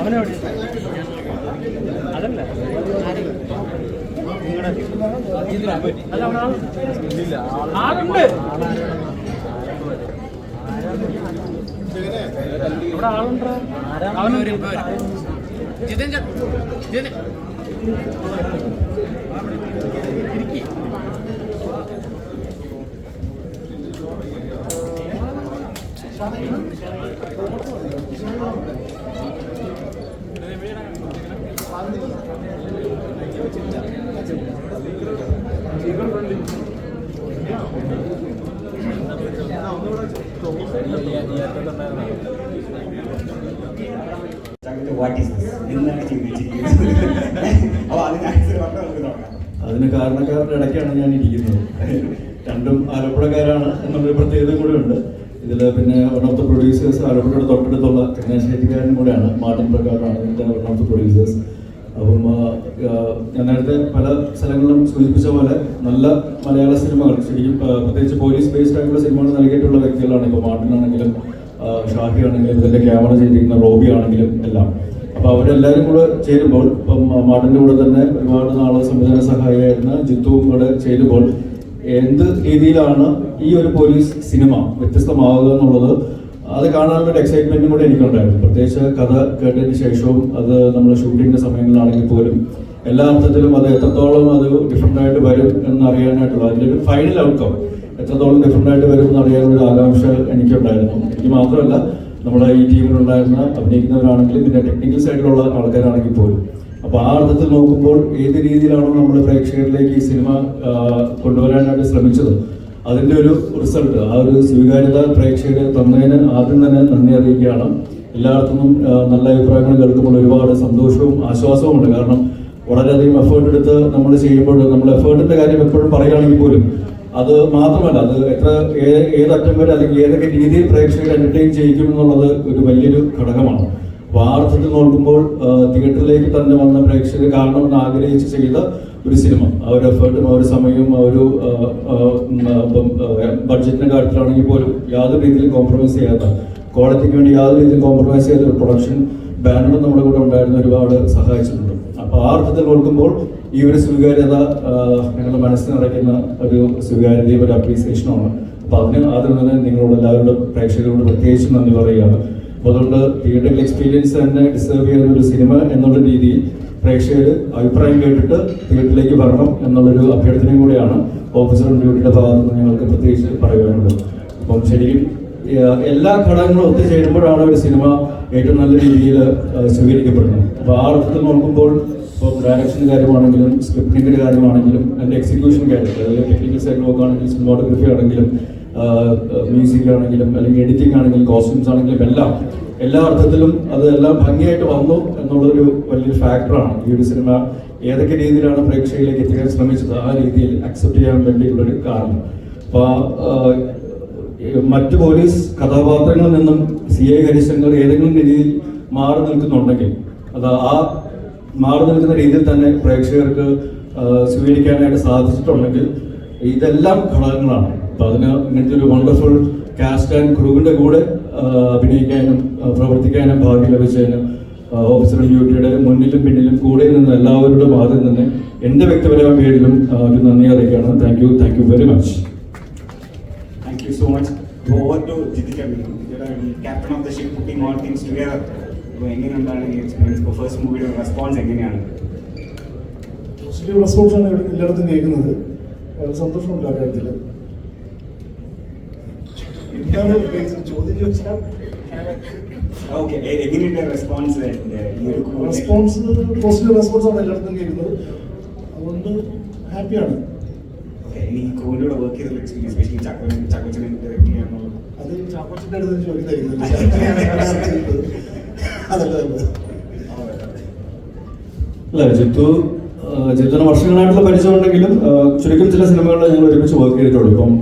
അതല്ല ആളുണ്ട് ഇവിടെ ആളുണ്ടോ അവനൊരു ജിതൻ ജിതൻ അതിന് കാരണക്കാരുടെ ഇടയ്ക്കാണ് ഞാൻ ഇരിക്കുന്നത്. രണ്ടും ആലപ്പുഴക്കാരാണ് എന്നുള്ളൊരു പ്രത്യേകത കൂടെ ഉണ്ട് ഇതിൽ. പിന്നെ വൺ ഓഫ് ദ പ്രൊഡ്യൂസേഴ്സ് ആലപ്പുഴയുടെ തൊട്ടടുത്തുള്ള ചങ്ങനാശ്ശേരിക്കാരനും കൂടെയാണ്. മാർട്ടിൻ പ്രകാറാണ് ഇതിൻ്റെ വൺ ഓഫ് ദ പ്രൊഡ്യൂസേഴ്സ്. അപ്പം ഞാൻ നേരത്തെ പല സ്ഥലങ്ങളിലും സൂചിപ്പിച്ച പോലെ നല്ല മലയാള സിനിമകൾ ശരിക്കും പ്രത്യേകിച്ച് പോലീസ് ബേസ്ഡ് ആയിട്ടുള്ള സിനിമകൾ നൽകിയിട്ടുള്ള വ്യക്തികളാണ്. ഇപ്പോൾ മാർട്ടിൻ ആണെങ്കിലും ഷാഹി ആണെങ്കിലും ഇതിൻ്റെ ക്യാമറ ചെയ്തിരിക്കുന്ന റോബി ആണെങ്കിലും എല്ലാം. അപ്പോൾ അവരെല്ലാവരും കൂടെ ചേരുമ്പോൾ ഇപ്പം മാർട്ടിൻ്റെ കൂടെ തന്നെ ഒരുപാട് നാളെ സംവിധാന സഹായിയായിരുന്ന ജിത്തുവും കൂടെ ചേരുമ്പോൾ എന്ത് രീതിയിലാണ് ഈ ഒരു പോലീസ് സിനിമ വ്യത്യസ്തമാവുക എന്നുള്ളത് അത് കാണാനുള്ള ഒരു എക്സൈറ്റ്മെന്റും കൂടെ എനിക്കുണ്ടായിരുന്നു. പ്രത്യേകിച്ച് കഥ കേട്ടതിന് ശേഷവും അത് നമ്മൾ ഷൂട്ടിങ്ങിന്റെ സമയങ്ങളിലാണെങ്കിൽ പോലും എല്ലാ അർത്ഥത്തിലും അത് എത്രത്തോളം അത് ഡിഫറെൻ്റ് ആയിട്ട് വരും എന്നറിയാനായിട്ടുള്ള അതിൻ്റെ ഒരു ഫൈനൽ ഔട്ട്കം എത്രത്തോളം ഡിഫറെൻ്റ് ആയിട്ട് വരും എന്നറിയാനുള്ള ആകാംക്ഷ എനിക്കുണ്ടായിരുന്നു. എനിക്ക് മാത്രമല്ല നമ്മുടെ ഈ ടീമിലുണ്ടായിരുന്ന അഭിനയിക്കുന്നവരാണെങ്കിലും പിന്നെ ടെക്നിക്കൽ സൈഡിലുള്ള ആൾക്കാരാണെങ്കിൽ പോലും. അപ്പോൾ ആ അർത്ഥത്തിൽ നോക്കുമ്പോൾ ഏത് രീതിയിലാണോ നമ്മൾ പ്രേക്ഷകരിലേക്ക് ഈ സിനിമ കൊണ്ടുവരാനായിട്ട് ശ്രമിച്ചത് അതിൻ്റെ ഒരു റിസൾട്ട്, ആ ഒരു സ്വീകാര്യത പ്രേക്ഷകരെ തന്നതിന് ആദ്യം തന്നെ നന്ദി അറിയിക്കുകയാണ്. എല്ലായിടത്തും നല്ല അഭിപ്രായങ്ങൾ കേൾക്കുമ്പോൾ ഒരുപാട് സന്തോഷവും ആശ്വാസവും ഉണ്ട്. കാരണം വളരെയധികം എഫേർട്ട് എടുത്ത് നമ്മൾ ചെയ്യുമ്പോൾ നമ്മൾ എഫേർട്ടിൻ്റെ കാര്യം എപ്പോഴും പറയുകയാണെങ്കിൽ പോലും അത് മാത്രമല്ല അത് ഏതറ്റം വരെ അല്ലെങ്കിൽ ഏതൊക്കെ രീതിയിൽ പ്രേക്ഷകരെ എന്റർടൈൻ ചെയ്യിക്കും എന്നുള്ളത് ഒരു വലിയൊരു ഘടകമാണ്. അപ്പോൾ ആ അർത്ഥത്തിൽ നോക്കുമ്പോൾ തിയേറ്ററിലേക്ക് തന്നെ വന്ന പ്രേക്ഷകർ കാണണമെന്ന് ആഗ്രഹിച്ച് ചെയ്ത ഒരു സിനിമ, ആ ഒരു എഫേർട്ടും ആ ഒരു സമയവും ആ ഒരു ബഡ്ജറ്റിന്റെ കാര്യത്തിലാണെങ്കിൽ പോലും യാതൊരു രീതിയിലും കോംപ്രമൈസ് ചെയ്യാത്ത, ക്വാളിറ്റിക്ക് വേണ്ടി യാതൊരു രീതിയിലും കോംപ്രമൈസ് ചെയ്യാത്ത ഒരു പ്രൊഡക്ഷൻ ബാനറും നമ്മുടെ കൂടെ ഉണ്ടായിരുന്ന ഒരുപാട് സഹായിച്ചിട്ടുണ്ട്. അപ്പോൾ ആ അർത്ഥത്തിൽ നോക്കുമ്പോൾ ഈ ഒരു സ്വീകാര്യത ഞങ്ങളുടെ മനസ്സിൽ നിറയ്ക്കുന്ന ഒരു സ്വീകാര്യതയും ഒരു അപ്രീസിയേഷനുമാണ്. അപ്പോൾ അതിന് ആദ്യം തന്നെ നിങ്ങളോട് എല്ലാവരുടെ പ്രേക്ഷകരോട് പ്രത്യേകിച്ചും നന്ദി പറയുകയാണ്. അപ്പോൾ അതുകൊണ്ട് തിയേറ്ററിൽ എക്സ്പീരിയൻസ് തന്നെ ഡിസേർവ് ചെയ്യുന്ന ഒരു സിനിമ എന്നുള്ള രീതിയിൽ പ്രേക്ഷകർ അഭിപ്രായം കേട്ടിട്ട് തിയേറ്ററിലേക്ക് വരണം എന്നുള്ളൊരു അഭ്യർത്ഥനയും കൂടെയാണ് ഓഫീസർ ഓൺ ഡ്യൂട്ടിയുടെ ഭാഗത്ത് നിന്ന് ഞങ്ങൾക്ക് പ്രത്യേകിച്ച് പറയുവാനുള്ളത്. അപ്പം ശരിക്കും എല്ലാ ഘടകങ്ങളും ഒത്തുചേരുമ്പോഴാണ് ഒരു സിനിമ ഏറ്റവും നല്ല രീതിയിൽ സ്വീകരിക്കപ്പെടുന്നത്. അപ്പോൾ ആ അർത്ഥത്തിൽ നോക്കുമ്പോൾ ഇപ്പോൾ ഡയറക്ഷൻ്റെ കാര്യമാണെങ്കിലും സ്ക്രിപ്റ്റിങ്ങിൻ്റെ കാര്യമാണെങ്കിലും അതിൻ്റെ എക്സിക്യൂഷൻ കാര്യത്തിൽ അതായത് ടെക്നിക്കൽ സൈഡ് നോക്കുകയാണെങ്കിലും സിനിമാറ്റോഗ്രഫി ആണെങ്കിലും മ്യൂസിക് ആണെങ്കിലും അല്ലെങ്കിൽ എഡിറ്റിംഗ് ആണെങ്കിലും കോസ്റ്റ്യൂംസ് ആണെങ്കിലും എല്ലാ അർത്ഥത്തിലും അതെല്ലാം ഭംഗിയായിട്ട് വന്നു എന്നുള്ളൊരു വലിയൊരു ഫാക്ടറാണ് ഈ ഒരു സിനിമ ഏതൊക്കെ രീതിയിലാണ് പ്രേക്ഷകരിലേക്ക് എത്തിക്കാൻ ശ്രമിച്ചത് ആ രീതിയിൽ അക്സെപ്റ്റ് ചെയ്യാൻ വേണ്ടിയിട്ടുള്ളൊരു കാരണം. അപ്പോൾ മറ്റ് പോലീസ് കഥാപാത്രങ്ങളിൽ നിന്നും CI ഹരിശങ്കർ ഏതെങ്കിലും രീതിയിൽ മാറി നിൽക്കുന്നുണ്ടെങ്കിൽ അത് ആ മാറി നിൽക്കുന്ന രീതിയിൽ തന്നെ പ്രേക്ഷകർക്ക് സ്വീകരിക്കാനായിട്ട് സാധിച്ചിട്ടുണ്ടെങ്കിൽ ഇതെല്ലാം ഘടകങ്ങളാണ്. അപ്പോൾ അതിന് ഇങ്ങനത്തെ ഒരു വണ്ടർഫുൾ കാസ്റ്റ് ആൻഡ് ക്രൂവിൻ്റെ കൂടെ അഭിനയിക്കാനും പ്രവർത്തിക്കാനും ഭാഗ്യം ലഭിച്ചതിന് ഓഫീസർ ഓൺ ഡ്യൂട്ടിയുടെ മുന്നിലും പിന്നിലും കൂടെ നിന്ന് എല്ലാവരുടെ ഭാഗത്ത് നിന്ന് എൻ്റെ വ്യക്തിപരമായ പേരിലും ഒരു നന്ദി അറിയിക്കുകയാണ്. Thank you very much. Thank you so much. Over to Jitika, captain of the ship, putting all things together. എങ്ങനെയുണ്ടാണ് ഈ എക്സ്പീരിയൻസ്? ഇപ്പോൾ ഫസ്റ്റ് മൂവിയുടെ റെസ്പോൺസ് എങ്ങനെയാണ്? പോസിറ്റീവ് റെസ്പോൺസാണ് എല്ലായിടത്തും കേൾക്കുന്നത്. സന്തോഷമുണ്ട് ആ കാര്യത്തിൽ. ചോദ്യം ചോദിച്ചാൽ ഓക്കെ, എങ്ങനെയുണ്ട് റെസ്പോൺസ്? പോസിറ്റീവ് റെസ്പോൺസാണ് എല്ലായിടത്തും കേൾക്കുന്നത്. അതുകൊണ്ട് ഹാപ്പിയാണ്. ഈ ക്രൂവിൻ്റെ വർക്ക് ചെയ്തുള്ള എക്സ്പീരിയൻസ്, സ്പെഷ്യലി ചാക്കോച്ചനെ ഡയറക്റ്റ് ചെയ്യാന്നുള്ളത് അത് ചാക്കോച്ചൻ്റെ അടുത്ത് ചോദിക്കുന്നതായിരിക്കും. അല്ല, ജിത്തുവിന് വർഷങ്ങളായിട്ടുള്ള പരിചയമുണ്ടെങ്കിലും ചുരുക്കം ചില സിനിമകളിൽ ഞങ്ങൾ ഒരുമിച്ച് വർക്ക് ചെയ്തിട്ടുള്ളൂ. ഇപ്പം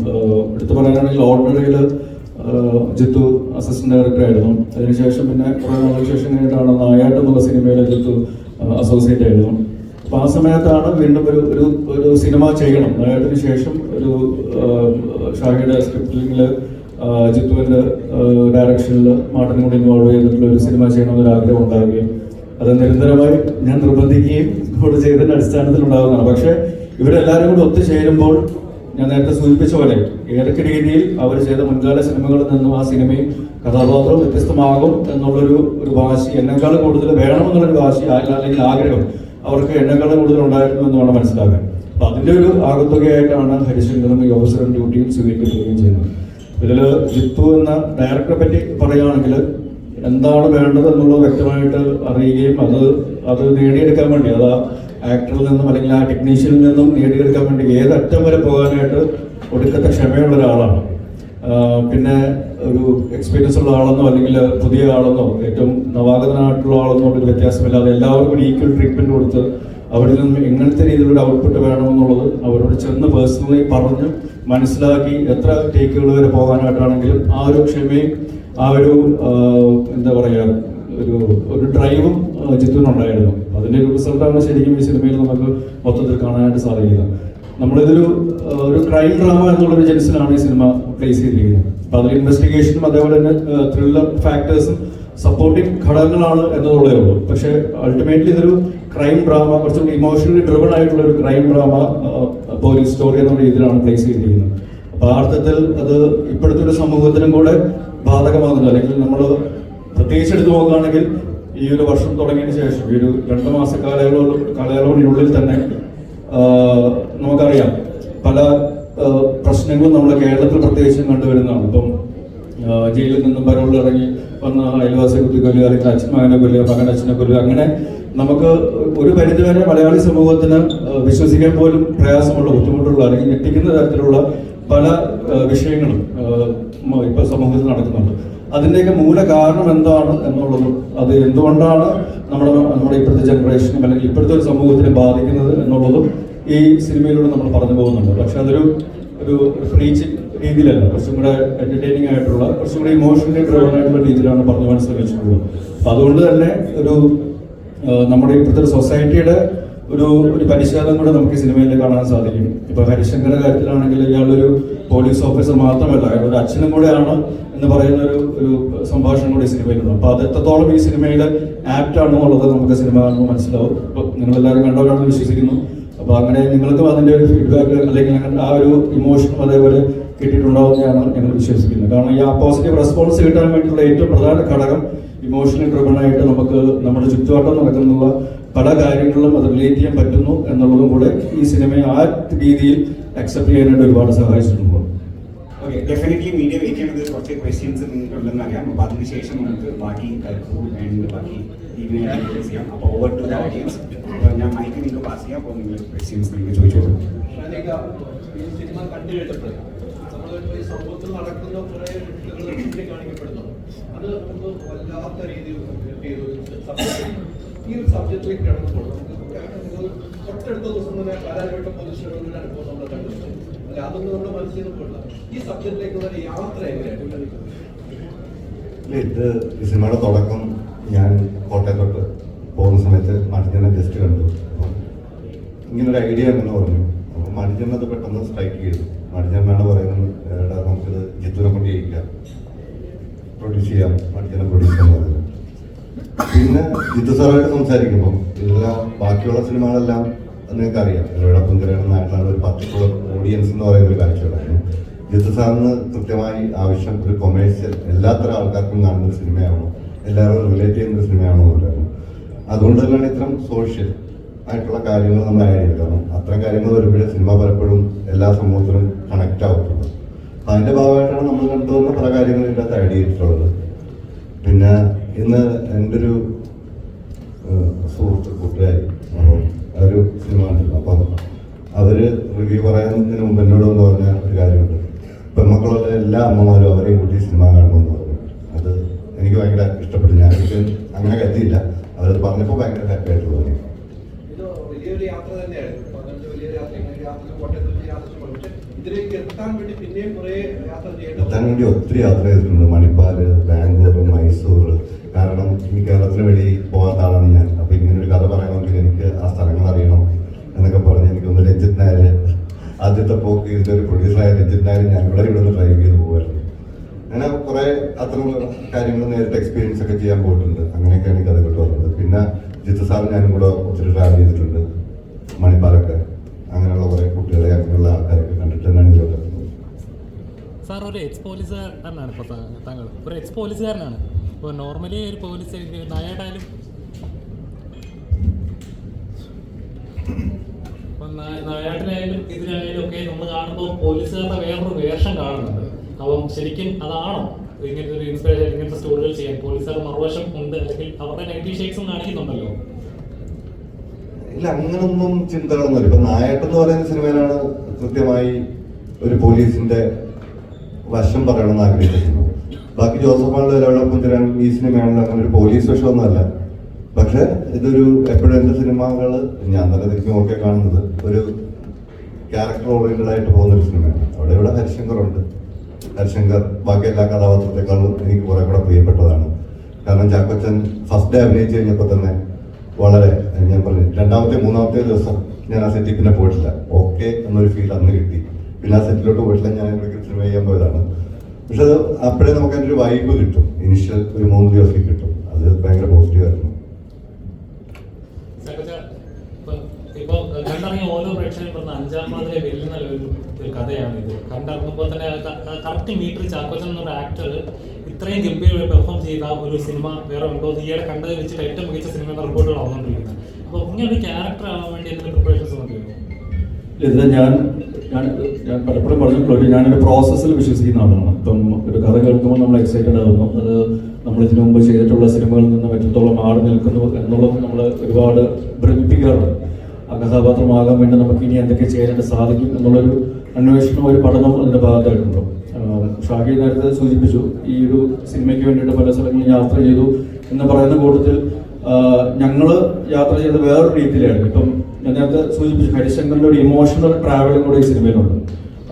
എടുത്തു പറയാനാണെങ്കിൽ ഓർഡിനറിയിൽ ജിത്തു അസിസ്റ്റന്റ് ഡയറക്ടർ ആയിരുന്നു. അതിനുശേഷം പിന്നെ കുറേ നാളുകൾക്ക് ശേഷം കഴിഞ്ഞിട്ടാണ് നായാട്ട് എന്നുള്ള സിനിമയിൽ ജിത്തു അസോസിയേറ്റ് ആയിരുന്നു. അപ്പോൾ ആ സമയത്താണ് വീണ്ടും ഒരു സിനിമ ചെയ്യണം. നായാട്ടിന് ശേഷം ഒരു ഷാഹിയുടെ സ്ക്രിപ്റ്റിംഗിൽ ജിത്തുവിൻ്റെ ഡയറക്ഷനിൽ മാർട്ടിനും കൂടി ഇൻവോൾവ് ചെയ്തിട്ടുള്ള ഒരു സിനിമ ചെയ്യണമെന്നൊരു ആഗ്രഹം ഉണ്ടാവുകയും അത് നിരന്തരമായി ഞാൻ നിർബന്ധിക്കുകയും കൂടെ ചെയ്തതിൻ്റെ അടിസ്ഥാനത്തിൽ ഉണ്ടാകുന്നതാണ്. പക്ഷേ ഇവരെല്ലാവരും കൂടി ഒത്തുചേരുമ്പോൾ ഞാൻ നേരത്തെ സൂചിപ്പിച്ച പോലെ ഏതൊക്കെ രീതിയിൽ അവർ ചെയ്ത മുൻകാല സിനിമകളിൽ നിന്നും ആ സിനിമയും കഥാപാത്രവും വ്യത്യസ്തമാകും എന്നുള്ളൊരു വാശി, എന്നെക്കാൾ കൂടുതൽ വേണമെന്നുള്ളൊരു വാശി അല്ലെങ്കിൽ ആഗ്രഹം അവർക്ക് എന്നെക്കാൾ കൂടുതൽ ഉണ്ടായിരുന്നു എന്ന് വേണം മനസ്സിലാക്കാൻ. അപ്പൊ അതിന്റെ ഒരു ആകത്തുകയായിട്ടാണ് ഹരിശങ്കറും ഈ ഓഫീസറും ഡ്യൂട്ടിയും സ്വീകരിക്കുകയും ചെയ്യുന്നത്. ഇതിൽ ജിത്തു എന്ന ഡയറക്ടറെ പറ്റി പറയുകയാണെങ്കിൽ എന്താണ് വേണ്ടത് എന്നുള്ളത് വ്യക്തമായിട്ട് അറിയുകയും അത് നേടിയെടുക്കാൻ വേണ്ടി അത് ആ ആക്ടറിൽ നിന്നും അല്ലെങ്കിൽ ആ ടെക്നീഷ്യനിൽ നിന്നും നേടിയെടുക്കാൻ വേണ്ടി ഏതറ്റം വരെ പോകാനായിട്ട് ഒടുക്കത്തെ ക്ഷമയുള്ള ഒരാളാണ്. പിന്നെ ഒരു എക്സ്പീരിയൻസ് ഉള്ള ആളെന്നോ അല്ലെങ്കിൽ പുതിയ ആളെന്നോ ഏറ്റവും നവാഗതനായിട്ടുള്ള ആളെന്നോ ഒരു വ്യത്യാസമില്ലാതെ എല്ലാവർക്കും ഈക്വൽ ട്രീറ്റ്മെന്റ് കൊടുത്ത് അവിടെ നിന്നും എങ്ങനത്തെ രീതിയിലൊരു ഔട്ട്പുട്ട് വേണമെന്നുള്ളത് അവരോട് ചെന്ന് പേഴ്സണലി പറഞ്ഞ് മനസ്സിലാക്കി എത്ര ടേക്കുകൾ വരെ പോകാനായിട്ടാണെങ്കിലും ആ ഒരു ക്ഷമയും ആ ഒരു എന്താ പറയുക ഒരു ഡ്രൈവും ജിത്തുവിനുണ്ടായിരുന്നു. അതിൻ്റെ ഒരു റിസൾട്ടാണ് ശരിക്കും ഈ സിനിമയിൽ നമുക്ക് മൊത്തത്തിൽ കാണാനായിട്ട് സാധിക്കുന്നത്. നമ്മളിതൊരു ക്രൈം ഡ്രാമ എന്നുള്ളൊരു ജെൻസിലാണ് ഈ സിനിമ പ്ലേസ് ചെയ്തിരിക്കുന്നത്. അപ്പൊ അതിൽ ഇൻവെസ്റ്റിഗേഷനും അതേപോലെ തന്നെ ത്രില്ലർ ഫാക്ടേഴ്സും സപ്പോർട്ടിംഗ് ഘടകങ്ങളാണ് എന്നതുള്ളേ ഉള്ളൂ. പക്ഷെ അൾട്ടിമേറ്റ്ലി ഇതൊരു ക്രൈം ഡ്രാമ, കുറച്ചുകൂടി ഇമോഷണലി ഡ്രിവൺ ആയിട്ടുള്ള ഒരു ക്രൈം ഡ്രാമ പോലീസ് സ്റ്റോറി എന്നുള്ള രീതിയിലാണ് പ്ലേസ് ചെയ്തിരിക്കുന്നത്. അപ്പൊ ആ അർത്ഥത്തിൽ അത് ഇപ്പോഴത്തെ ഒരു സമൂഹത്തിനും കൂടെ ബാധകമാകുന്നു. അല്ലെങ്കിൽ നമ്മൾ പ്രത്യേകിച്ച് എടുത്തു നോക്കുകയാണെങ്കിൽ ഈ ഒരു വർഷം തുടങ്ങിയതിന് ശേഷം ഈ ഒരു 2 മാസ കാലയളവിനുള്ളിൽ തന്നെ നമുക്കറിയാം പല പ്രശ്നങ്ങളും നമ്മുടെ കേരളത്തിൽ പ്രത്യേകിച്ചും കണ്ടുവരുന്നതാണ്. ഇപ്പം ജയിലിൽ നിന്നും പരോളിൽ ഇറങ്ങി വന്ന അയൽവാസിയെ കുത്തിക്കൊല്ലുക, അല്ലെങ്കിൽ അച്ഛൻ മകനെ കൊല്ലുക, മകൻ അച്ഛനെ കൊല്ലുക, അങ്ങനെ നമുക്ക് ഒരു പരിധിവരെ മലയാളി സമൂഹത്തിന് വിശ്വസിക്കാൻ പോലും പ്രയാസമുള്ള, ബുദ്ധിമുട്ടുള്ള അല്ലെങ്കിൽ ഞെട്ടിക്കുന്ന തരത്തിലുള്ള പല വിഷയങ്ങളും ഇപ്പൊ സമൂഹത്തിൽ നടക്കുന്നുണ്ട്. അതിൻ്റെയൊക്കെ മൂല കാരണം എന്താണ് എന്നുള്ളതും അത് എന്തുകൊണ്ടാണ് നമ്മുടെ ഇപ്പോഴത്തെ ജനറേഷനും അല്ലെങ്കിൽ ഇപ്പോഴത്തെ ഒരു സമൂഹത്തിനെ ബാധിക്കുന്നത് എന്നുള്ളതും ഈ സിനിമയിലൂടെ നമ്മൾ പറഞ്ഞു പോകുന്നുണ്ട്. പക്ഷെ അതൊരു ഫ്രീച്ചിങ് രീതിയിലല്ല, കുറച്ചും കൂടെ എന്റർടൈനിങ് ആയിട്ടുള്ള, കുറച്ചും കൂടെ ഇമോഷണലി ഡ്രൈവൺ ആയിട്ടുള്ള രീതിയിലാണ് പറഞ്ഞു മനസ്സിലാക്കിയിട്ടുള്ളത്. അപ്പൊ അതുകൊണ്ട് തന്നെ നമ്മുടെ ഇപ്പോഴത്തെ സൊസൈറ്റിയുടെ ഒരു പരിശോധന കൂടെ നമുക്ക് സിനിമയിൽ കാണാൻ സാധിക്കും. ഇപ്പൊ ഹരിശങ്കറിന്റെ കാര്യത്തിലാണെങ്കിൽ ഇയാളൊരു പോലീസ് ഓഫീസർ മാത്രമല്ല, അയാൾ ഒരു അച്ഛനും കൂടെയാണ് എന്ന് പറയുന്ന ഒരു സംഭാഷണം കൂടി സിനിമയിലുണ്ട്. അപ്പൊ അത് എത്രത്തോളം ഈ സിനിമയിൽ ആപ്റ്റ് ആണെന്നുള്ളത് നമുക്ക് സിനിമ കാണുമ്പോൾ മനസ്സിലാവും. അപ്പൊ നിങ്ങളെല്ലാവരും കണ്ടവരാണെന്ന് വിശ്വസിക്കുന്നു. അപ്പൊ അങ്ങനെ നിങ്ങൾക്കും അതിന്റെ ഒരു ഫീഡ്ബാക്ക് അല്ലെങ്കിൽ ആ ഒരു ഇമോഷനും അതേപോലെ കിട്ടിയിട്ടുണ്ടാവുന്നതാണ് ഞങ്ങൾ വിശ്വസിക്കുന്നത്. കാരണം ഈ ആ പോസിറ്റീവ് റെസ്പോൺസ് കിട്ടാൻ വേണ്ടിയിട്ടുള്ള ഏറ്റവും പ്രധാന ഘടകം ഇമോഷണലി ഡ്രിവൺ ആയിട്ട് നമുക്ക് നമ്മുടെ ചുറ്റുവട്ടം നടക്കുന്ന പല കാര്യങ്ങളിലും അത് റിലേറ്റ് ചെയ്യാൻ പറ്റുന്നു എന്നുള്ളതും കൂടെ ഈ സിനിമയെ ആ രീതിയിൽ അക്സെപ്റ്റ് ചെയ്യാനായിട്ട് ഒരുപാട് സഹായിച്ചിട്ടുണ്ട്. ഓക്കെ, ഡെഫിനറ്റ്ലി മീഡിയ വെയിറ്റ് ചെയ്യുന്നത് കുറച്ച് ക്വസ്റ്റ്യൻസ് ഉണ്ടെന്ന് അറിയാം. അപ്പോൾ അതിനുശേഷം നമുക്ക് ബാക്കി ബാക്കി ഈവനിങ് ചെയ്യാം. അപ്പോൾ ഓവർ ടു ദ ഓഡിയൻസ്. അപ്പോൾ ഞാൻ മൈക്ക് നിങ്ങൾക്ക് പാസ് ചെയ്യാം. അപ്പോൾ നിങ്ങൾ ക്വസ്റ്റ്യൻസ് നിങ്ങൾക്ക് ചോദിച്ചോളൂ. ഈ സിനിമ കണ്ടു കഴിഞ്ഞപ്പോൾ നമ്മൾ ഈ സമൂഹത്തിൽ നടക്കുന്ന കുറേ കാണിക്കപ്പെടുന്നു. അത് നമുക്ക് വല്ലാത്ത രീതിയിൽ ഈ ഒരു സബ്ജക്റ്റിലേക്ക് കിടന്നപ്പോൾ നമുക്ക് തൊട്ടടുത്ത ദിവസം തന്നെ പാലാരിവട്ടം പോലീസ് സ്റ്റേഷനിൽ അനുഭവം നമ്മൾ കണ്ടിട്ടുണ്ട്. അല്ലെ, അതൊന്നും നമ്മുടെ മനസ്സിൽ പോയില്ല. ഈ സബ്ജക്റ്റിലേക്കുള്ള യാത്ര എങ്ങനെയാണ്? ഈ സിനിമയുടെ തുടക്കം ഞാൻ കോട്ടയത്തോട്ട് പോകുന്ന സമയത്ത് മണിജനെ ജസ്റ്റ് കണ്ടു. ഇങ്ങനൊരു ഐഡിയ ഉണ്ടെന്ന് പറഞ്ഞു. അപ്പോൾ മണിജനത് പെട്ടെന്ന് സ്ട്രൈക്ക് ചെയ്തു. മണിജനാണ് പറയുന്നത്, നമുക്കിത് ജിത്തുവിനെ കൊണ്ട് ചെയ്യിക്കാം, പ്രൊഡ്യൂസ് ചെയ്യാം, മണിജനെ പ്രൊഡ്യൂസ് ചെയ്യാൻ പറയുന്നത്. പിന്നെ ജിത്തു സാറായിട്ട് സംസാരിക്കുമ്പോൾ ഇതെല്ലാം ബാക്കിയുള്ള സിനിമകളെല്ലാം നിങ്ങൾക്ക് അറിയാം, ഇവിടെ പുങ്കരനായിട്ടുള്ള ഒരു പർട്ടിക്കുലർ ഓഡിയൻസ് എന്ന് പറയുന്ന ഒരു കാഴ്ചകളായിരുന്നു. ജിത്തു സാറിന് കൃത്യമായി ആവശ്യം ഒരു കൊമേഴ്സ്യൽ എല്ലാത്തരം ആൾക്കാർക്കും കാണുന്ന ഒരു സിനിമയാണോ, എല്ലാവരും റിലേറ്റ് ചെയ്യുന്ന ഒരു സിനിമയാണോ എന്നുള്ളതാണ്. അതുകൊണ്ട് തന്നെയാണ് ഇത്തരം സോഷ്യൽ ആയിട്ടുള്ള കാര്യങ്ങൾ നമ്മൾ ആഡ് ചെയ്തത്. കാരണം അത്തരം കാര്യങ്ങൾ വരുമ്പോഴേ സിനിമ പലപ്പോഴും എല്ലാ സമൂഹത്തിനും കണക്റ്റ് ആവത്തുള്ളൂ. അതിൻ്റെ ഭാഗമായിട്ടാണ് നമ്മൾ കണ്ടുവന്ന പല കാര്യങ്ങളും ഇതിനകത്ത് ആഡ് ചെയ്തിട്ടുള്ളത്. പിന്നെ ഇന്ന് എൻ്റെ ഒരു കൂട്ടുകാരി ഒരു സിനിമ കണ്ടിരുന്നു. അപ്പം അവർ റിവ്യൂ പറയുന്നതിന് മുമ്പ് എന്നോട് എന്ന് പറഞ്ഞ ഒരു കാര്യമുണ്ട്, പെൺമക്കളുള്ള എല്ലാ അമ്മമാരും അവരെയും കൂട്ടി സിനിമ കാണണമെന്ന് പറഞ്ഞു. അത് എനിക്ക് ഭയങ്കര ഇഷ്ടപ്പെട്ടു. ഞാനെനിക്ക് അങ്ങനെ കരുതിയില്ല, അവരത് പറഞ്ഞപ്പോൾ ഭയങ്കര ഹാപ്പി ആയിട്ട് തോന്നി. വലിയൊരു യാത്ര തന്നെയായിരുന്നു. വലിയൊരു ഇതിലേക്ക് എത്താൻ വേണ്ടി ഒത്തിരി യാത്ര ചെയ്തിട്ടുണ്ട്. മണിപ്പാല്, ബാംഗ്ലൂർ, മൈസൂർ. കാരണം ഈ കേരളത്തിന് വെളി പോകാത്ത ആളാണ് ഞാൻ. അപ്പൊ ഇങ്ങനൊരു കഥ പറയണമെങ്കിൽ എനിക്ക് ആ സ്ഥലങ്ങൾ അറിയണം എന്നൊക്കെ പറഞ്ഞ് എനിക്കൊന്ന് രഞ്ജിത് നായർ ആദ്യത്തെ പോക്ക് ഇതിന്റെ ഒരു പ്രൊഡ്യൂസറായ രഞ്ജിത് നായർ ഞാൻ ഇവിടെ നിന്ന് ഡ്രൈവ് ചെയ്ത് പോകുമായിരുന്നു. അങ്ങനെ കുറെ അത്തരം കാര്യങ്ങൾ നേരിട്ട് എക്സ്പീരിയൻസ് ഒക്കെ ചെയ്യാൻ പോയിട്ടുണ്ട്. അങ്ങനെയൊക്കെയാണ് ഈ കഥ കിട്ടുന്നത്. പിന്നെ ജിത്തു സാറും ഞാനും കൂടെ ഒത്തിരി ട്രാവൽ ചെയ്തിട്ടുണ്ട്, മണിപ്പാലൊക്കെ. അങ്ങനെയുള്ള കുറെ കുട്ടികളെ അങ്ങനെയുള്ള ആൾക്കാരൊക്കെ കണ്ടിട്ട് തന്നെയാണ് ഇതിലോട്ട് എത്തുന്നത്. സാർ ഒരു എക്സ് പോലീസുകാരനാണ് ഇപ്പോൾ താങ്കൾ, ഒരു എക്സ് പോലീസുകാരനാണ്. ഇപ്പോൾ നോർമലി ഒരു പോലീസ് നായായിട്ടായാലും ഇപ്പം നായാട്ടിലായാലും ഇതിനായാലും ഒക്കെ നമ്മൾ കാണുമ്പോൾ പോലീസുകാരുടെ വേറൊരു വേഷം കാണുന്നുണ്ട്. അപ്പം ശരിക്കും അതാണോ ഇങ്ങനത്തെ ഒരു ഇൻസ്പിറേഷൻ, ഇങ്ങനത്തെ സ്റ്റോറികൾ ചെയ്യാൻ പോലീസുകാർ മറുവശം ഉണ്ട്, അല്ലെങ്കിൽ അവരുടെ നെഗറ്റീവ് ഷേക്സും കാണിക്കുന്നുണ്ടല്ലോ? ഇല്ല, അങ്ങനൊന്നും ചിന്തകളൊന്നുമില്ല. ഇപ്പൊ നായാട്ടെന്ന് പറയുന്ന സിനിമയിലാണ് കൃത്യമായി ഒരു പോലീസിന്റെ വശം പറയണമെന്ന് ആഗ്രഹിച്ചിരുന്നു. ബാക്കി ജോസഫാണല്ലോ ഒരാളൊപ്പം ഈ സിനിമയാണല്ലോ അങ്ങനെ ഒരു പോലീസ് വശമൊന്നുമല്ല. പക്ഷെ ഇതൊരു എപ്പോഴും എൻ്റെ സിനിമകൾ ഞാൻ തന്നെ തിരിച്ചു നോക്കിയാൽ കാണുന്നത് ഒരു ക്യാരക്ടർ ഓറിയന്റഡ് ആയിട്ട് പോകുന്നൊരു സിനിമയാണ്. ഇവിടെ ഹരിശങ്കർ ഉണ്ട്. ഹരിശങ്കർ ബാക്കി എല്ലാ കഥാപാത്രത്തെക്കാളും എനിക്ക് കുറെ കൂടെ പ്രിയപ്പെട്ടതാണ്. കാരണം ചാക്കോച്ചൻ ഫസ്റ്റ് ഡേ അഭിനയിച്ചു കഴിഞ്ഞപ്പോൾ തന്നെ വളരെ, ഞാൻ പറഞ്ഞു, രണ്ടാമത്തെ മൂന്നാമത്തെ ദിവസം ഞാൻ ആ സെറ്റിൽ പിന്നെ പോയിട്ടില്ല. ഓക്കെ എന്നൊരു ഫീൽ അന്ന് കിട്ടി. പിന്നെ ആ സെറ്റിലോട്ട് പോയിട്ടില്ല. ഞാൻ ഇവിടെ സിനിമ ചെയ്യാൻ പോയതാണ്. പക്ഷെ അത് അപ്പോഴേ നമുക്ക് അതിൻ്റെ ഒരു വൈബ് കിട്ടും. ഇനിഷ്യൽ ഒരു 3 ദിവസം കിട്ടും. അത് ഭയങ്കര പോസിറ്റീവ് ആയിരുന്നു. ഇപ്പോൾ കണ്ടിറങ്ങിയ ഓരോ പ്രേക്ഷകരും പറഞ്ഞ 5-ാം പാതിരെ വെല്ലുന്ന ഒരു കഥയാണ് ഇത്. കണ്ടിറങ്ങുമ്പോൾ തന്നെ കറക്റ്റ് മീറ്റർ ചാക്കോച്ചൻ എന്നൊരു ആക്ടർ ഇത്രയും ഗംഭീരമായി പെർഫോം ചെയ്ത ഒരു സിനിമ വേറെ ഉണ്ടോ? ഈയിടെ കണ്ടത് വെച്ചിട്ട് ഏറ്റവും മികച്ച സിനിമ എന്ന റിപ്പോർട്ടുകൾ വന്നുകൊണ്ടിരിക്കുന്നത്. അപ്പോൾ ഇങ്ങനെ ഒരു ക്യാരക്ടർ ആവാൻ വേണ്ടി എന്തെങ്കിലും പ്രിപ്പറേഷൻസ് നോക്കിയോ? ഇതിൽ ഞാൻ പലപ്പോഴും പറഞ്ഞിട്ടുള്ളൂ, ഞാനൊരു പ്രോസസ്സിൽ വിശ്വസിക്കുന്ന ആളാണ്. ഇപ്പം ഒരു കഥ കേൾക്കുമ്പോൾ നമ്മൾ എക്സൈറ്റഡ് ആകുന്നു. അത് നമ്മൾ ഇതിനു മുമ്പ് ചെയ്തിട്ടുള്ള സിനിമകളിൽ നിന്ന് എത്രത്തോളം മാറി നിൽക്കുന്നു എന്നുള്ളത് നമ്മൾ ഒരുപാട് ഭ്രമിപ്പിക്കാറുണ്ട്. ആ കഥാപാത്രമാകാൻ വേണ്ടി നമുക്ക് ഇനി എന്തൊക്കെ ചെയ്യാനായിട്ട് സാധിക്കും എന്നുള്ളൊരു അന്വേഷണം, ഒരു പഠനം അതിൻ്റെ ഭാഗത്തായിട്ടുണ്ടോ. ഷാഹി നേരത്തെ സൂചിപ്പിച്ചു, ഈ ഒരു സിനിമയ്ക്ക് വേണ്ടിയിട്ട് പല സ്ഥലങ്ങളിൽ യാത്ര ചെയ്തു എന്ന് പറയുന്ന കൂട്ടത്തിൽ ഞങ്ങൾ യാത്ര ചെയ്ത വേറൊരു രീതിയിലാണ്. ഇപ്പം ഞാൻ നേരത്തെ സൂചിപ്പിച്ചു, ഹരിശങ്കറിൻ്റെ ഒരു ഇമോഷണൽ ട്രാവലിംഗ് കൂടെ ഈ സിനിമയിലുണ്ട്.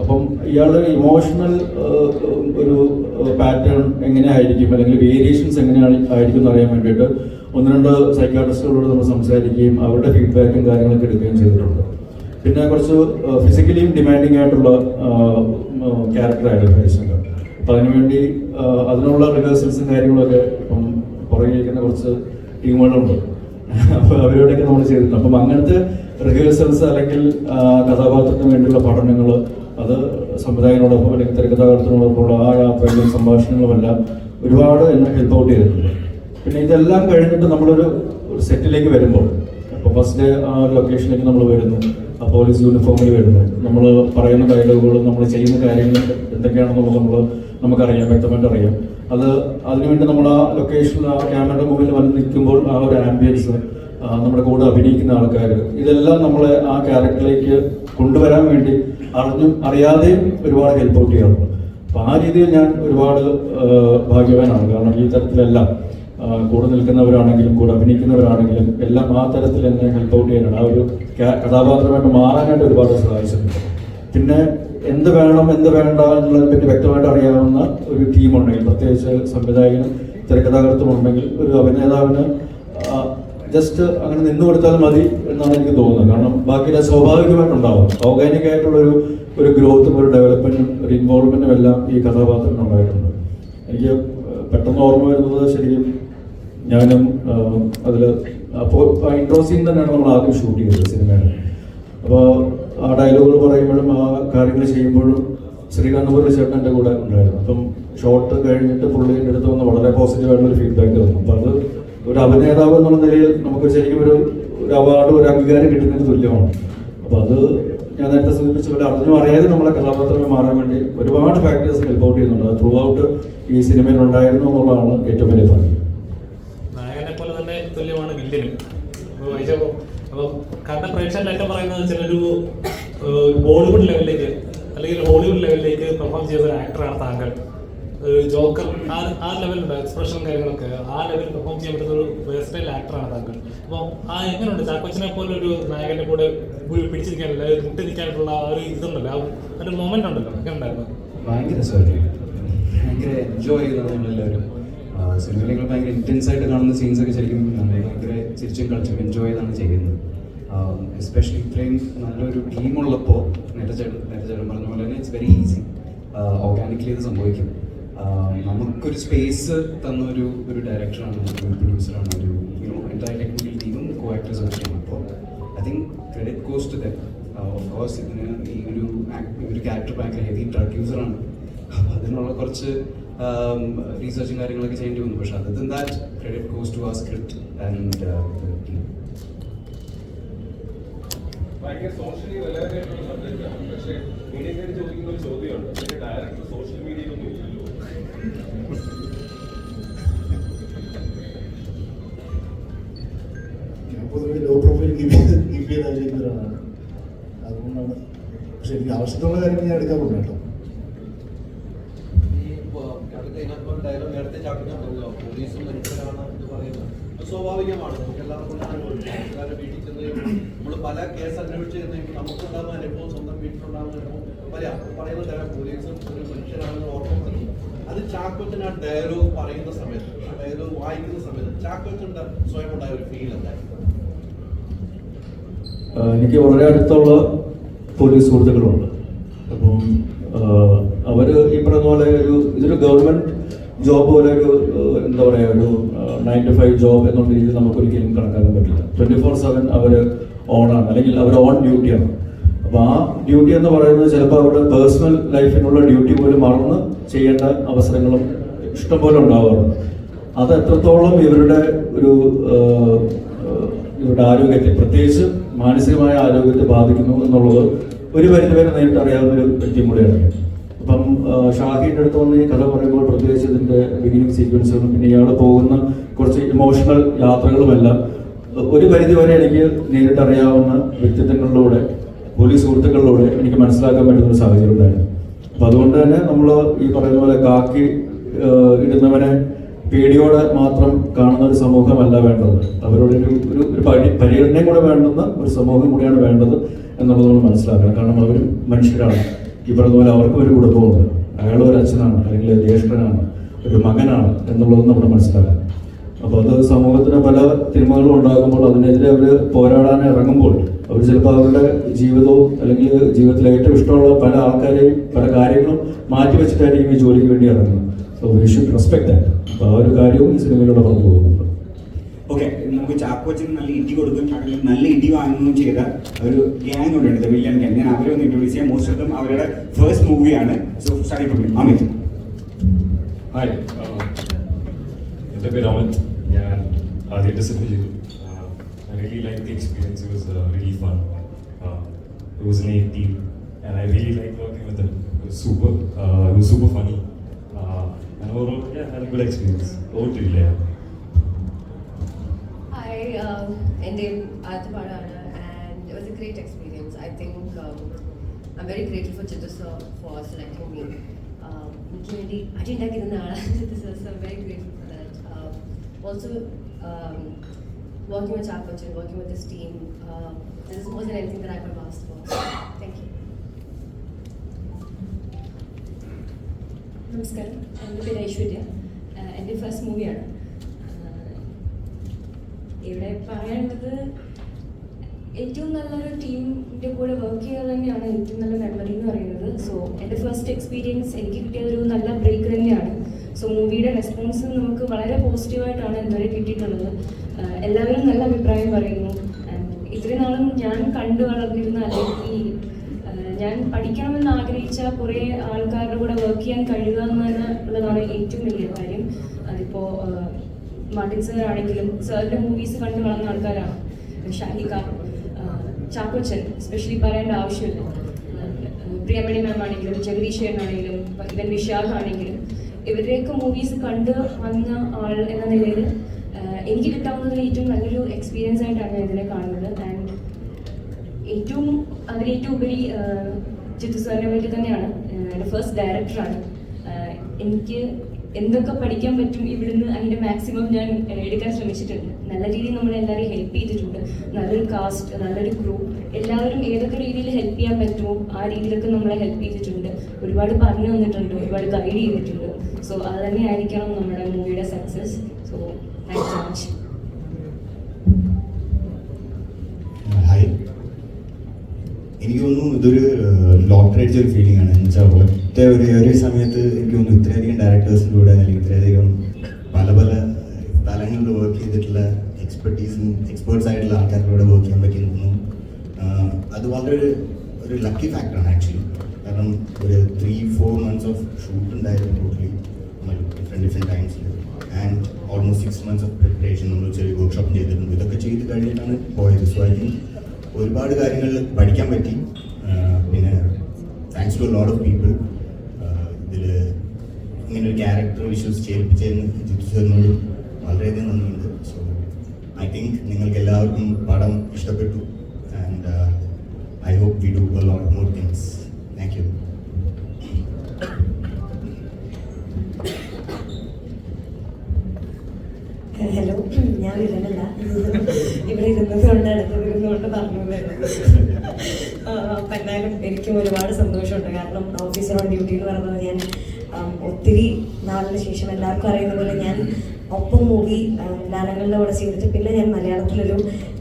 അപ്പം ഇയാളുടെ ഇമോഷണൽ ഒരു പാറ്റേൺ എങ്ങനെയായിരിക്കും, അല്ലെങ്കിൽ വേരിയേഷൻസ് എങ്ങനെയാണ് ആയിരിക്കും എന്ന് അറിയാൻ വേണ്ടിയിട്ട് 1-2 സൈക്കാട്രിസ്റ്റുകളോട് നമ്മൾ സംസാരിക്കുകയും അവരുടെ ഫീഡ്ബാക്കും കാര്യങ്ങളൊക്കെ എടുക്കുകയും ചെയ്തിട്ടുണ്ട്. പിന്നെ കുറച്ച് ഫിസിക്കലിയും ഡിമാൻഡിങ് ആയിട്ടുള്ള ക്യാരക്ടറായിരുന്നു ഹരിശങ്കർ. അപ്പം അതിനുവേണ്ടി അതിനുള്ള റിഹേഴ്സൽസും കാര്യങ്ങളൊക്കെ ഇപ്പം പുറകെ ഇരിക്കുന്ന കുറച്ച് ടീമുകളുണ്ട്. അപ്പോൾ അവരോടൊക്കെ നമ്മൾ ചെയ്തിട്ടുണ്ട്. അപ്പം അങ്ങനത്തെ റിഹേഴ്സൽസ് അല്ലെങ്കിൽ കഥാപാത്രത്തിന് വേണ്ടിയുള്ള പഠനങ്ങൾ, അത് സംവിധായകനോടൊപ്പം അല്ലെങ്കിൽ തിരക്കഥാകൃത്തിനോടൊപ്പമുള്ള ആ യാത്രകളും സംഭാഷണങ്ങളുമെല്ലാം ഒരുപാട് എന്നെ ഹെൽപ്പ് ഔട്ട് ചെയ്തിട്ടുണ്ട്. പിന്നെ ഇതെല്ലാം കഴിഞ്ഞിട്ട് നമ്മളൊരു സെറ്റിലേക്ക് വരുമ്പോൾ, അപ്പോൾ ഫസ്റ്റ് ഡേ ആ ലൊക്കേഷനിലേക്ക് നമ്മൾ വരുന്നു, ആ പോലീസ് യൂണിഫോമിൽ വരുന്നു, നമ്മൾ പറയുന്ന ഡയലോഗുകളും നമ്മൾ ചെയ്യുന്ന കാര്യങ്ങൾ എന്തൊക്കെയാണെന്നുള്ളത് നമുക്കറിയാം, വ്യക്തമായിട്ട് അറിയാം. അതിനുവേണ്ടി നമ്മൾ ആ ലൊക്കേഷനിൽ ആ ക്യാമറയുടെ മുമ്പിൽ വന്ന് നിൽക്കുമ്പോൾ ആ ഒരു ആംബിയൻസ്, നമ്മുടെ കൂടെ അഭിനയിക്കുന്ന ആൾക്കാർ, ഇതെല്ലാം നമ്മളെ ആ ക്യാരക്ടറിലേക്ക് കൊണ്ടുവരാൻ വേണ്ടി അറിയാതെയും ഒരുപാട് ഹെൽപ്പ് ഔട്ട് ചെയ്യാറുണ്ട്. അപ്പോൾ ആ രീതിയിൽ ഞാൻ ഒരുപാട് ഭാഗ്യവാനാണ്. കാരണം ഈ തരത്തിലെല്ലാം കൂടെ നിൽക്കുന്നവരാണെങ്കിലും കൂടെ അഭിനയിക്കുന്നവരാണെങ്കിലും എല്ലാം ആ തരത്തിൽ എന്നെ ഹെൽപ്പ് ഔട്ട് ചെയ്യാനാണ്, ആ ഒരു കഥാപാത്രമായിട്ട് മാറാനായിട്ട് ഒരുപാട് സഹായിച്ചിട്ടുണ്ട്. പിന്നെ എന്ത് വേണം എന്ത് വേണ്ട എന്നുള്ളതിനെ പറ്റി വ്യക്തമായിട്ട് അറിയാവുന്ന ഒരു ടീമുണ്ടെങ്കിൽ, പ്രത്യേകിച്ച് സംവിധായകനും തിരക്കഥാകൃത്തും ഉണ്ടെങ്കിൽ, ഒരു അഭിനേതാവിന് ജസ്റ്റ് അങ്ങനെ നിന്നു കൊടുത്താൽ മതി എന്നാണ് എനിക്ക് തോന്നുന്നത്. കാരണം ബാക്കിയെല്ലാം സ്വാഭാവികമായിട്ടുണ്ടാവും. ഓർഗാനിക് ആയിട്ടുള്ളൊരു ഗ്രോത്തും ഒരു ഡെവലപ്മെന്റും ഒരു ഇൻവോൾവ്മെന്റും എല്ലാം ഈ കഥാപാത്രത്തിന് ഉണ്ടായിട്ടുണ്ട്. എനിക്ക് പെട്ടെന്ന് ഓർമ്മ വരുന്നത്, ശരിക്കും ഞാനും അതിൽ അപ്പോൾ ഇൻട്രോ സീൻ തന്നെയാണ് നമ്മൾ ആദ്യം ഷൂട്ട് ചെയ്തത് സിനിമയുടെ. അപ്പോൾ ആ ഡയലോഗുകൾ പറയുമ്പോഴും ആ കാര്യങ്ങൾ ചെയ്യുമ്പോഴും ശ്രീകാന്ത് മുരളി ചേട്ടൻ എൻ്റെ കൂടെ ഉണ്ടായിരുന്നു. അപ്പം ഷോട്ട് കഴിഞ്ഞിട്ട് പുള്ളി എൻ്റെ അടുത്ത് വന്ന് വളരെ പോസിറ്റീവായിട്ടുള്ളൊരു ഫീഡ്ബാക്ക് തന്നു. അപ്പോൾ അത് ഒരു അഭിനേതാവ് എന്നുള്ള നിലയിൽ നമുക്ക് ശരിക്കും ഒരു അവാർഡ്, ഒരു അംഗീകാരം കിട്ടുന്നതിന് തുല്യമാണ്. അപ്പോൾ അത് ഞാൻ നേരത്തെ സൂചിപ്പിച്ച പോലെ അറിഞ്ഞും അറിയാതെ നമ്മളെ കഥാപാത്രങ്ങൾ മാറാൻ വേണ്ടി ഒരുപാട് ഫാക്ടേഴ്സ് ഹെൽപ്പ് ഔട്ട് ചെയ്യുന്നുണ്ട്. അത് ത്രൂ ഔട്ട് ഈ സിനിമയിൽ ഉണ്ടായിരുന്നു എന്നുള്ളതാണ് ഏറ്റവും വലിയ ഭാഗ്യം. നായകനെ പോലെ തന്നെ തുല്യമാണ് വില്ലനും. അപ്പോൾ കണ്ട പ്രേക്ഷകരെല്ലാം പറയുന്നത് ചിലൊരു ബോളിവുഡ് ലെവലിലേക്ക് അല്ലെങ്കിൽ ഹോളിവുഡ് ലെവലിലേക്ക് പെർഫോം ചെയ്ത ഒരു ആക്ടറാണ് താങ്കൾ. ജോക്കർ ആ ലെവലുണ്ട്, എക്സ്പ്രഷനും കാര്യങ്ങളൊക്കെ ആ ലെവലിൽ പെർഫോം ചെയ്യാൻ പറ്റുന്ന ഒരു വേഴ്സറ്റൈൽ ആക്ടറാണ് താങ്കൾ. അപ്പോൾ എങ്ങനെയുണ്ട് ചാക്കോച്ചനെ പോലെ ഒരു നായകനെ കൂടെ പിടിച്ചിരിക്കാനില്ല, മുട്ടി നിൽക്കാനായിട്ടുള്ള ആ ഒരു ഇതുണ്ടല്ലോ, ആ ഒരു മൊമെന്റ് ഉണ്ടല്ലോ, എങ്ങനെ ഉണ്ടായിരുന്നു? ഭയങ്കര രസമായിരുന്നു, ഭയങ്കര എൻജോയ് ചെയ്യുന്നത് നമ്മളെല്ലാവരും. സിനിമയിൽ നിങ്ങൾ ഭയങ്കര ഇൻറ്റൻസ് ആയിട്ട് കാണുന്ന സീൻസൊക്കെ ശരിക്കും ഭയങ്കര ചിരിച്ചും കളിച്ചും എൻജോയ് ചെയ്താണ് ചെയ്യുന്നത്. എസ്പെഷ്യലി ഇത്രയും നല്ലൊരു ടീമുള്ളപ്പോൾ നേരത്തെ ചേട്ടൻ പറഞ്ഞ പോലെ തന്നെ ഇറ്റ്സ് വെരി ഈസി, ഓർഗാനിക്കലി ഇത് സംഭവിക്കും. നമുക്കൊരു സ്പേസ് തന്ന ഒരു ഡയറക്ടറാണ്, ഒരു പ്രൊഡ്യൂസറാണ്, ഒരു എൻ്റയർ ടെക്നിക്കൽ ടീമും കോ ആക്ടേഴ്സും ഒക്കെയാണ്. അപ്പോൾ I think credit goes to them. Of course ഇതിന് ഈ ഒരു ക്യാരക്ടർ ഭയങ്കര ഹെവി ഡ്രഗ് യൂസറാണ്. അപ്പോൾ അതിനുള്ള കുറച്ച് റീസർച്ചും കാര്യങ്ങളൊക്കെ ചെയ്യേണ്ടി വന്നു. പക്ഷേ other than that credit goes to ആ സ്ക്രിപ്റ്റ് ആൻഡ് ടീം. ഭയങ്കര സോഷ്യലി റെലവൻ്റ് ആയിട്ടുള്ള സബ്ജക്റ്റാണ്. പക്ഷേ മീഡിയക്കാർ ചോദിക്കുന്ന ഒരു ചോദ്യമുണ്ട്, പക്ഷേ ഡയറക്ടർ സോഷ്യൽ മീഡിയയിലൊന്നും ഇല്ലല്ലോ. ഞാൻ പൊതുവെ ലോ പ്രൊഫൈൽ കീപ്പ് ചെയ്ത് ആചരിക്കുന്നവരാണ്. അതുകൊണ്ടാണ്. പക്ഷെ എനിക്ക് ആവശ്യമുള്ള കാര്യങ്ങൾ ഞാൻ എടുക്കാറുണ്ട് കേട്ടോ. ഡയലോഗ് നേരത്തെ ചാപ്പിട്ടുണ്ടല്ലോ, പോലീസ് മനുഷ്യരാണ് എന്ന് പറയുന്നത് സ്വാഭാവികമാണ്. നമുക്ക് എല്ലാവർക്കും വീട്ടിൽ ചെന്ന് നമ്മൾ പല കേസ് അന്വേഷിച്ച് ചെന്ന് നമുക്കുണ്ടാകുന്ന അനുഭവം, സ്വന്തം വീട്ടിലുണ്ടാകുന്ന അനുഭവം പറയുന്ന പോലീസ് ഒരു മനുഷ്യരാണെന്ന് ഓർമ്മപ്പെടുന്നു. അത് ചാക്കോച്ചൻ ആ ഡയലോഗ് പറയുന്ന സമയത്ത്, ആ ഡയലോഗ് വായിക്കുന്ന സമയത്ത് ചാക്കോച്ചൻ്റെ സ്വയം ഉണ്ടായ ഒരു ഫീൽ എന്തായിരുന്നു? എനിക്ക് വളരെ അടുത്തുള്ള പോലീസ് സുഹൃത്തുക്കളുണ്ട്. അപ്പം അവർ ഈ പറയുന്ന പോലെ ഇതൊരു ഗവൺമെൻറ് ജോബ് പോലെ എന്താ പറയുക, ഒരു 9 to 5 ജോബ് എന്നുള്ള രീതിയിൽ നമുക്കൊരിക്കലും കണക്കാക്കാൻ പറ്റില്ല. 24/7 അവർ ഓണാണ്, അല്ലെങ്കിൽ അവർ ഓൺ ഡ്യൂട്ടിയാണ്. അപ്പോൾ ആ ഡ്യൂട്ടി എന്ന് പറയുന്നത് ചിലപ്പോൾ അവരുടെ പേഴ്സണൽ ലൈഫിനുള്ള ഡ്യൂട്ടി പോലും മറന്ന് ചെയ്യേണ്ട അവസരങ്ങളും ഇഷ്ടംപോലെ ഉണ്ടാവാറുണ്ട്. അത് എത്രത്തോളം ഇവരുടെ ആരോഗ്യത്തെ, പ്രത്യേകിച്ച് മാനസികമായ ആരോഗ്യത്തെ ബാധിക്കുന്നു എന്നുള്ളത് ഒരു പരിധിവരെ നേരിട്ട് അറിയാവുന്ന ഒരു വ്യക്തിയും കൂടെയാണ്. അപ്പം ഷാഹിൻ്റെ അടുത്ത് വന്ന് ഈ കഥ പറയുമ്പോൾ പ്രത്യേകിച്ച് ഇതിൻ്റെ ബിഗിനിങ് സീക്വൻസുകളും പിന്നെ ഇയാൾ പോകുന്ന കുറച്ച് ഇമോഷണൽ യാത്രകളുമെല്ലാം ഒരു പരിധിവരെ എനിക്ക് നേരിട്ട് അറിയാവുന്ന വ്യക്തിത്വങ്ങളിലൂടെ, പോലീസ് സുഹൃത്തുക്കളിലൂടെ എനിക്ക് മനസ്സിലാക്കാൻ പറ്റുന്ന ഒരു സാഹചര്യം ഉണ്ടായിരുന്നു. അപ്പം അതുകൊണ്ട് തന്നെ നമ്മൾ ഈ പറയുന്ന പോലെ കാക്കി ഇടുന്നവനെ പേടിയോടെ മാത്രം കാണുന്ന ഒരു സമൂഹമല്ല വേണ്ടത്. അവരോട് ഒരു പരിഗണനയും കൂടെ വേണ്ടുന്ന ഒരു സമൂഹം കൂടിയാണ് വേണ്ടത് എന്നുള്ളത് നമ്മൾ മനസ്സിലാക്കണം. കാരണം അവർ മനുഷ്യരാണ്. ഈ പറഞ്ഞ പോലെ അവർക്കും ഒരു കുടുംബമുണ്ട്. അയാൾ ഒരു അച്ഛനാണ്, അല്ലെങ്കിൽ ജ്യേഷ്ഠനാണ്, ഒരു മകനാണ് എന്നുള്ളത് നമ്മൾ മനസ്സിലാക്കണം. അപ്പോൾ അത് സമൂഹത്തിന് പല തിന്മകളും ഉണ്ടാകുമ്പോൾ അതിനെതിരെ അവർ പോരാടാൻ ഇറങ്ങുമ്പോൾ അവർ ചിലപ്പോൾ അവരുടെ ജീവിതവും അല്ലെങ്കിൽ ജീവിതത്തിൽ ഏറ്റവും ഇഷ്ടമുള്ള പല ആൾക്കാരെയും പല കാര്യങ്ങളും മാറ്റി വെച്ചിട്ടായിരിക്കും ഈ ജോലിക്ക് വേണ്ടി ഇറങ്ങുന്നത്. So we should respect that. അപ്പോൾ ആ ഒരു കാര്യവും ഈ സിനിമയിലൂടെ പറഞ്ഞു പോകുന്നുണ്ട്. ഓക്കെ, നമുക്ക് ചാക്കോച്ചൻ നല്ല ഇടി കൊടുക്കും, അല്ലെങ്കിൽ നല്ല ഇടി വാങ്ങുകയും ചെയ്ത ഒരു ഗ്യാങ് ഉണ്ട്, വില്യൻ ഗ്യാങ്. ഞാൻ അവരെ ഒന്ന് ഇൻട്രോഡ്യൂസ് ചെയ്യാം. മോസ്റ്റ് ഓഫ് ദം അവരുടെ ഫസ്റ്റ് മൂവിയാണ്. സോ സ്റ്റാർട്ട് ചെയ്യും അമിത്. ഹായ്, എൻ്റെ പേര് അമിത്. ഞാൻ ആദ്യമായിട്ട് സിനിമ ചെയ്തു. I really liked the experience. It was really fun. It was an 8 team and I really liked working with them. It was super funny. And overall, yeah, I had a good experience. Over to you, Leah. Hi, എൻ്റെ ആദ്യപാടാണ് and it was a great experience. I think I'm very grateful for Chittu sir for selecting me. എനിക്ക് വേണ്ടി അടിയുണ്ടാക്കി തന്ന ആളാണ് Chittu sir, so I'm very grateful for that. Also, working with Chakochan, working with this team, this wasn't anything that I could have asked for. Thank you. നമസ്കാരം, എൻ്റെ പേര് ഐശ്വര്യ. എൻ്റെ first മൂവിയാണ്. ഇവിടെ പറയാനുള്ളത്, ഏറ്റവും നല്ലൊരു ടീമിൻ്റെ കൂടെ വർക്ക് ചെയ്യുക തന്നെയാണ് ഏറ്റവും നല്ല മെമ്മറി എന്ന് പറയുന്നത്. സോ എൻ്റെ ഫസ്റ്റ് എക്സ്പീരിയൻസ് എനിക്ക് കിട്ടിയൊരു നല്ല ബ്രേക്ക് തന്നെയാണ്. സോ മൂവിയുടെ റെസ്പോൺസ് നമുക്ക് വളരെ പോസിറ്റീവായിട്ടാണ് ഇതുവരെ കിട്ടിയിട്ടുള്ളത്. എല്ലാവരും നല്ല അഭിപ്രായം പറയുന്നു. ഇത്രയും നാളും ഞാൻ കണ്ടു വളർന്നിരുന്ന അല്ലെങ്കിൽ ഞാൻ പഠിക്കണമെന്ന് ആഗ്രഹിച്ച കുറേ ആൾക്കാരുടെ കൂടെ വർക്ക് ചെയ്യാൻ കഴിയുക എന്നുള്ളതാണ് ഏറ്റവും വലിയ കാര്യം. അതിപ്പോൾ മാർട്ടിൻ സർ ആണെങ്കിലും സാറിൻ്റെ മൂവീസ് കണ്ടു വളർന്ന ആൾക്കാരാണ്. ഷാഹിക, ചാക്കോച്ചൻ എസ്പെഷ്യലി പറയേണ്ട ആവശ്യമില്ല. പ്രിയമണി മാം ആണെങ്കിലും ജഗദീശ്വരനാണെങ്കിലും ഇവൻ വിശാഖ് ആണെങ്കിലും ഇവരുടെയൊക്കെ മൂവീസ് കണ്ട് വന്ന ആൾ എന്ന നിലയിൽ എനിക്ക് കിട്ടാവുന്നതിൽ ഏറ്റവും നല്ലൊരു എക്സ്പീരിയൻസ് ആയിട്ടാണ് ഞാൻ ഇതിനെ കാണുന്നത്. ആൻഡ് അതിലേറ്റവും ഉപരി ചിത്തു സാറിനെ പറ്റി തന്നെയാണ്. എൻ്റെ ഫസ്റ്റ് ഡയറക്ടറാണ്. എനിക്ക് എന്തൊക്കെ പഠിക്കാൻ പറ്റും ഇവിടുന്ന് അതിൻ്റെ മാക്സിമം ഞാൻ എടുക്കാൻ ശ്രമിച്ചിട്ടുണ്ട്. നല്ല രീതിയിൽ നമ്മളെല്ലാവരെയും ഹെൽപ്പ് ചെയ്തിട്ടുണ്ട്. നല്ലൊരു കാസ്റ്റ്, നല്ലൊരു ക്രൂ, എല്ലാവരും ഏതൊക്കെ രീതിയിൽ ഹെൽപ്പ് ചെയ്യാൻ പറ്റുമോ ആ രീതിയിലൊക്കെ നമ്മളെ ഹെൽപ്പ് ചെയ്തിട്ടുണ്ട്. ഒരുപാട് പറഞ്ഞു തന്നിട്ടുണ്ട്, ഒരുപാട് ഗൈഡ് ചെയ്തിട്ടുണ്ട്. സോ അത് തന്നെ ആയിരിക്കണം നമ്മുടെ മൂവിയുടെ success. So thank so much. Hi, എനിക്ക് തോന്നുന്നു ഇതൊരു ലോട്ടറി അടിച്ചൊരു ഫീലിംഗ് ആണ്. എന്ന് വെച്ചാൽ ഒറ്റ ഒരു സമയത്ത് എനിക്ക് തോന്നുന്നു ഇത്രയധികം ഡയറക്ടേഴ്സിൻ്റെ കൂടെ അല്ലെങ്കിൽ ഇത്രയധികം പല പല സ്ഥലങ്ങളിൽ വർക്ക് ചെയ്തിട്ടുള്ള എക്സ്പേർട്സ് ആയിട്ടുള്ള ആൾക്കാരുടെ കൂടെ വർക്ക് ചെയ്യാൻ പറ്റി തോന്നുന്നു. അത് വളരെ ഒരു ലക്കി ഫാക്ടറാണ് ആക്ച്വലി. കാരണം ഒരു 3-4 months ഓഫ് ഷൂട്ട് ഉണ്ടായിരുന്നു ടോട്ടലി ഡിഫറെൻറ്റ് ടൈംസിൽ. And almost 6 months of preparation നമ്മൾ ചെറിയ വർക്ക്ഷോപ്പും ചെയ്തിട്ടുണ്ട്. ഇതൊക്കെ ചെയ്ത് കഴിഞ്ഞിട്ടാണ് പോയത്. സോ ഐ തിങ്ക് ഒരുപാട് കാര്യങ്ങൾ പഠിക്കാൻ പറ്റി. പിന്നെ thanks to lot of people ഇതിൽ ഇങ്ങനെ ഒരു ക്യാരക്ടർ വിശ്വസിച്ചേൽപ്പിച്ചതിന് ജിത്തു സാറിനോട് വളരെയധികം നന്ദിയുണ്ട്. സോ ഐ തിങ്ക് നിങ്ങൾക്ക് എല്ലാവർക്കും പടം ഇഷ്ടപ്പെട്ടു. And I hope we do a lot more things. Thank you. Hello, ഞാൻ വില്ലനല്ല, ഇവിടെ ഇരുന്നതുകൊണ്ട് അടുത്തത് ഇരുന്നുകൊണ്ട് പറഞ്ഞു. അപ്പം എന്തായാലും എനിക്കും ഒരുപാട് സന്തോഷമുണ്ട്. കാരണം ഓഫീസർ ഓൺ ഡ്യൂട്ടി എന്ന് പറയുന്നത് ഞാൻ ഒത്തിരി നാളിന് ശേഷം എല്ലാവർക്കും അറിയുന്ന പോലെ ഞാൻ ഒപ്പം മൂവി ഗാനങ്ങളുടെ കൂടെ ചെയ്തിട്ട് പിന്നെ ഞാൻ മലയാളത്തിലൊരു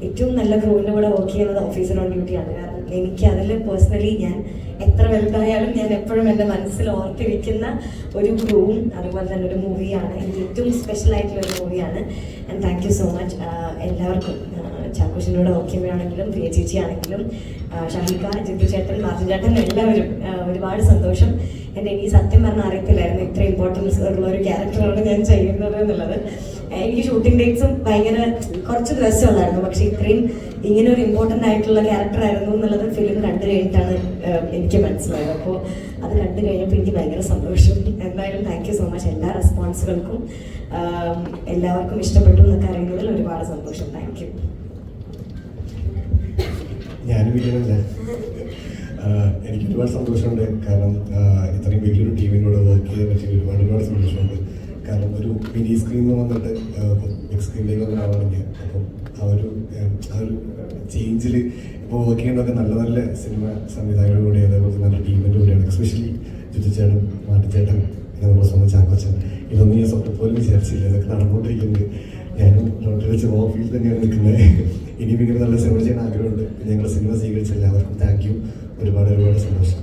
ഏറ്റവും നല്ല ക്രൂവിൻ്റെ കൂടെ വർക്ക് ചെയ്യുന്നത് ഓഫീസർ ഓൺ ഡ്യൂട്ടിയാണ്. കാരണം എനിക്ക് അതിൽ പേഴ്സണലി ഞാൻ എത്ര വലുതായാലും ഞാൻ എപ്പോഴും എൻ്റെ മനസ്സിൽ ഓർത്തിരിക്കുന്ന ഒരു ക്രൂവും അതുപോലെ തന്നെ ഒരു മൂവിയാണ്. എനിക്ക് ഏറ്റവും സ്പെഷ്യൽ ആയിട്ടുള്ള ഒരു മൂവിയാണ്. And thank you so much എല്ലാവർക്കും. ചാക്കോഷിനോട് വർക്ക് ചെയ്യുമ്പോഴാണെങ്കിലും പ്രിയ ചേച്ചി ആണെങ്കിലും ഷാഹിക്ക, ജിത്തു ചേട്ടൻ, മാർജിൻ ചേട്ടൻ, എല്ലാവരും ഒരുപാട് സന്തോഷം. എൻ്റെ എനിക്ക് സത്യം പറഞ്ഞാൽ അറിയത്തില്ലായിരുന്നു ഇത്ര ഇമ്പോർട്ടൻസ് ഉള്ള ഒരു ക്യാരക്ടറാണ് ഞാൻ ചെയ്യുന്നത് എന്നുള്ളത്. എനിക്ക് ഷൂട്ടിംഗ് ഡേറ്റ്സും ഭയങ്കര കുറച്ച് ദിവസമുള്ളായിരുന്നു. പക്ഷേ ഇത്രയും ഇങ്ങനെ ഒരു ഇമ്പോർട്ടൻ്റ് ആയിട്ടുള്ള ക്യാരക്ടർ ആയിരുന്നു എന്നുള്ളത് ഫിലിം കണ്ടു കഴിഞ്ഞിട്ടാണ് എനിക്ക് മനസ്സിലായത്. അപ്പോൾ അത് കണ്ടു കഴിഞ്ഞപ്പോൾ എനിക്ക് ഭയങ്കര സന്തോഷം. എന്തായാലും താങ്ക് യു സോ മച്ച്. എല്ലാ റെസ്പോൺസുകൾക്കും എല്ലാവർക്കും ഇഷ്ടപ്പെട്ടു എന്നൊക്കെ അറിയുന്നതിൽ ഒരുപാട് സന്തോഷം. Thank you. ഞാനും വില്ലനല്ല. എനിക്ക് ഒരുപാട് സന്തോഷമുണ്ട്. കാരണം ഇത്രയും വലിയൊരു ടീമിനോട് വർക്ക് ചെയ്യാൻ പറ്റിയ ഒരുപാട് സന്തോഷമുണ്ട്. കാരണം ഒരു മിനി സ്ക്രീനിൽ വന്നിട്ട് ബിഗ് സ്ക്രീനിലേക്ക് വരാണെങ്കിൽ അപ്പം ആ ഒരു ചേഞ്ചിൽ ഇപ്പോൾ വർക്ക് ചെയ്യുന്നതൊക്കെ നല്ല നല്ല സിനിമ സംവിധായകരുടെ കൂടെ അതേപോലെ നല്ല ടീമിൻ്റെ കൂടെയാണ്. എസ്പെഷ്യലി ജിത്തുചേട്ടൻ, മാട്ടിച്ചേട്ടൻ, പിന്നെ നമ്മുടെ സ്വന്തം ചാക്കോച്ചൻ. ഇതൊന്നും ഞാൻ സ്വപ്നം പോലും വിചാരിച്ചില്ല. ഇതൊക്കെ നടന്നുകൊണ്ടിരിക്കുന്നത്. ഞാനും ലോട്ടറി വെച്ച് ഓഫീസിൽ തന്നെയാണ് നിൽക്കുന്നത്. ഇനിയും ഇങ്ങനെ നല്ല സിനിമ ചെയ്യാൻ ആഗ്രഹമുണ്ട്. ഞങ്ങൾ സിനിമ സ്വീകരിച്ച എല്ലാവർക്കും താങ്ക് യു. ഒരുപാട് സന്തോഷം.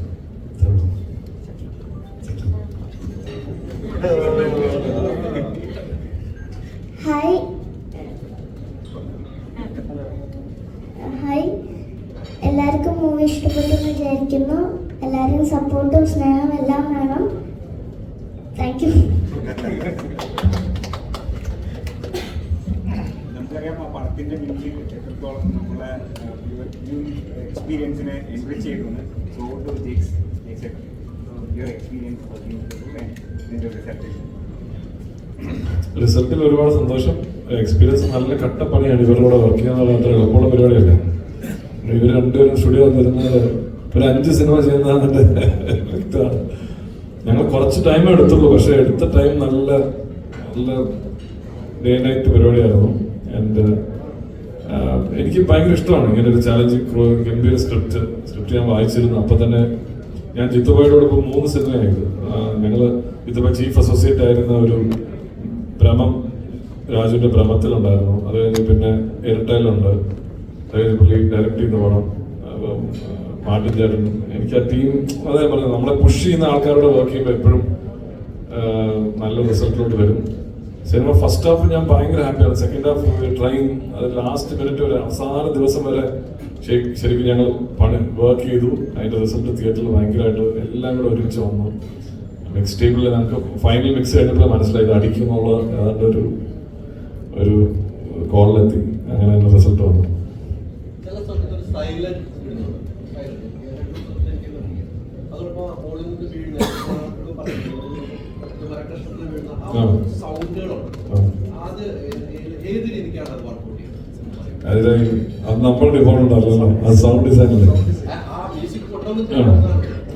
ഹായ് എല്ലാവർക്കും മൂവി ഇഷ്ടപ്പെട്ടു എന്ന് വിചാരിക്കുന്നു. എല്ലാവരും സപ്പോർട്ടും സ്നേഹം എല്ലാം വേണം. Thank you. നമുക്കറിയാം ആ പടത്തിൻ്റെ പിന്നിൽ എത്രത്തോളം നമ്മളെ എക്സ്പീരിയൻസിനെ എൻറിച്ച് ചെയ്തിട്ടുണ്ട്. സോ ടു ജെക്സ് യുവർ എക്സ്പീരിയൻസ് റിസൾട്ടിൽ ഒരുപാട് സന്തോഷം. എക്സ്പീരിയൻസ് നല്ല കട്ടപ്പണിയാണ്. ഇവരുടെ കൂടെ വർക്ക് ചെയ്യുന്നത് അത്ര എളുപ്പമുള്ള പരിപാടിയല്ല. ഇവർ രണ്ടുപേരും സ്റ്റുഡിയോ വന്നിരുന്നത് ഒരു 5 സിനിമ ചെയ്യുന്നതിൻ്റെ വ്യക്തമാണ്. ഞങ്ങൾ കുറച്ച് ടൈമേ എടുത്തുള്ളൂ. പക്ഷേ എടുത്ത ടൈം നല്ല ഡേ നൈറ്റ് പരിപാടിയായിരുന്നു. ആൻഡ് എനിക്ക് ഭയങ്കര ഇഷ്ടമാണ് ഇങ്ങനെ ഒരു ചാലഞ്ചിങ് ഗംഭീര സ്ക്രിപ്റ്റ് ഞാൻ വായിച്ചിരുന്നു. അപ്പം തന്നെ ഞാൻ ജിത്തുബായോടൊപ്പം 3 സിനിമയായിരുന്നു. ഞങ്ങൾ ജിത്തുബായ് ചീഫ് അസോസിയേറ്റ് ആയിരുന്ന ഒരു ഭ്രമം, രാജുവിൻ്റെ ഭ്രമത്തിലുണ്ടായിരുന്നു. അത് കഴിഞ്ഞ് പിന്നെ ഇരട്ടയിലുണ്ട്. അത് കഴിഞ്ഞ് പുള്ളി ഡയറക്റ്റ് ചെയ്യുന്ന പടം മാർട്ടിൻ ചേട്ടൻ. എനിക്ക് ആ ടീം അതേ പറഞ്ഞത് നമ്മളെ പുഷ് ചെയ്യുന്ന ആൾക്കാരോട് വർക്ക് ചെയ്യുമ്പോൾ എപ്പോഴും നല്ല റിസൾട്ടിലോട്ട് വരും. സിനിമ ഫസ്റ്റ് ഹാഫ് ഞാൻ ഭയങ്കര ഹാപ്പിയാണ്. സെക്കൻഡ് ഹാഫ് ട്രൈൻ അത് ലാസ്റ്റ് മിനിറ്റ് വരെ അവസാന ദിവസം വരെ ശരിക്കും ഞങ്ങൾ വർക്ക് ചെയ്തു. അതിൻ്റെ റിസൾട്ട് തിയേറ്ററിൽ ഭയങ്കരമായിട്ട് എല്ലാം കൂടെ ഒരുമിച്ച് വന്നു. മിക്സ് ടേബിളിൽ നമുക്ക് ഫൈനൽ മിക്സ് കഴിഞ്ഞപ്പോൾ മനസ്സിലായത് അടിക്കുന്നുള്ള ഏതാണ്ട് ഒരു കോളിലെത്തി. അങ്ങനെ തന്നെ റിസൾട്ട് വന്നു. അത് നമ്മൾ ഡിഫോൾട്ട് ഉണ്ടല്ലോ. അത് സൗണ്ട് ഡിസൈനല്ലേ.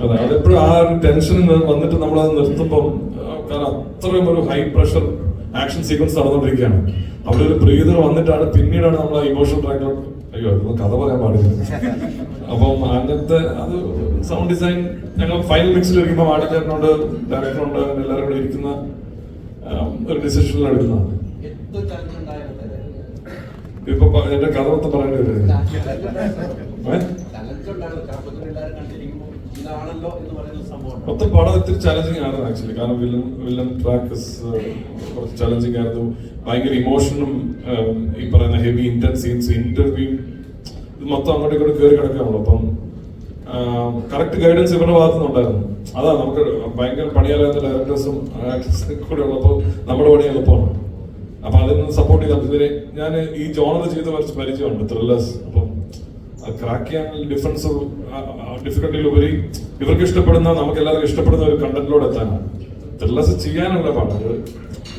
അതെ, അതെപ്പോഴും ആ ഒരു ടെൻഷനിൽ വന്നിട്ട് നമ്മളത് നിർത്തുമ്പം, കാരണം അത്രയും ഒരു ഹൈ പ്രഷർ ആക്ഷൻ സീക്വൻസ് നടന്നുകൊണ്ടിരിക്കുകയാണ്. അവിടെ ഒരു ബ്രീതർ വന്നിട്ടാണ് പിന്നീടാണ് നമ്മൾ ആ ഇമോഷണൽ ട്രാക്കിലോട്ട് അയ്യോ അതൊന്നും കഥ പറയാൻ പാടില്ല. അപ്പം അങ്ങനത്തെ അത് സൗണ്ട് ഡിസൈൻ ഞങ്ങൾ ഫൈനൽ മിക്സിൽ ഇരിക്കുമ്പോൾ ആടിച്ചേട്ടനോട് ഡയറക്ടറുണ്ട് എല്ലാവരും കൂടെ ഇരിക്കുന്ന ഒരു ഡിസിഷനിൽ എടുക്കുന്നതാണ്. ഇപ്പൊ എന്റെ കഥ മൊത്തം പറയേണ്ടി വരും. ഉണ്ടായിരുന്നു ചാക്കോച്ചൻ എല്ലാവരും കണ്ടിരിക്കുമ്പോൾ ഇതാണല്ലോ എന്ന് പറയുന്ന സംഭവം മൊത്തം പടം ഇത്തിരി ചലഞ്ചിങ് ആണ് ആക്ച്വലി. കാരണം വില്ലൻ ട്രാക്ക് കുറച്ച് ചലഞ്ചിങ് ആയിരുന്നു. ഭയങ്കര ഇമോഷനും ഈ പറയുന്ന ഹെവി ഇന്റൻസ് സീൻസ്, ഇന്റർവ്യൂ, ഇത് മൊത്തം അങ്ങോട്ടും ഇങ്ങോട്ട് കയറി കിടക്കുകയാണല്ലോ. അപ്പം കറക്റ്റ് ഗൈഡൻസ് ഇവരുടെ ഭാഗത്തുനിന്നുണ്ടായിരുന്നു. അതാ നമുക്ക് ഭയങ്കര പണിയാലാത്ത ഡയറക്ടേഴ്സും ആക്ടേഴ്സും കൂടെ ഉള്ളപ്പോൾ നമ്മുടെ പണി എളുപ്പമാണ്. അപ്പൊ അതിൽ നിന്ന് സപ്പോർട്ട് ചെയ്താൽ ഇവരെ ഞാൻ ഈ ജോണർ ചെയ്ത് കുറച്ച് പരിചയമുണ്ട്, ത്രില്ലേഴ്സ്. അപ്പം ക്രാക്ക് ചെയ്യാൻ ഡിഫിക്കൽട്ടിയിലുപരി ഇവർക്ക് ഇഷ്ടപ്പെടുന്ന, നമുക്ക് എല്ലാവർക്കും ഇഷ്ടപ്പെടുന്ന ഒരു കണ്ടന്റിലോട് എത്താനാണ്. ത്രില്ലേഴ്സ് ചെയ്യാനുള്ള പാട്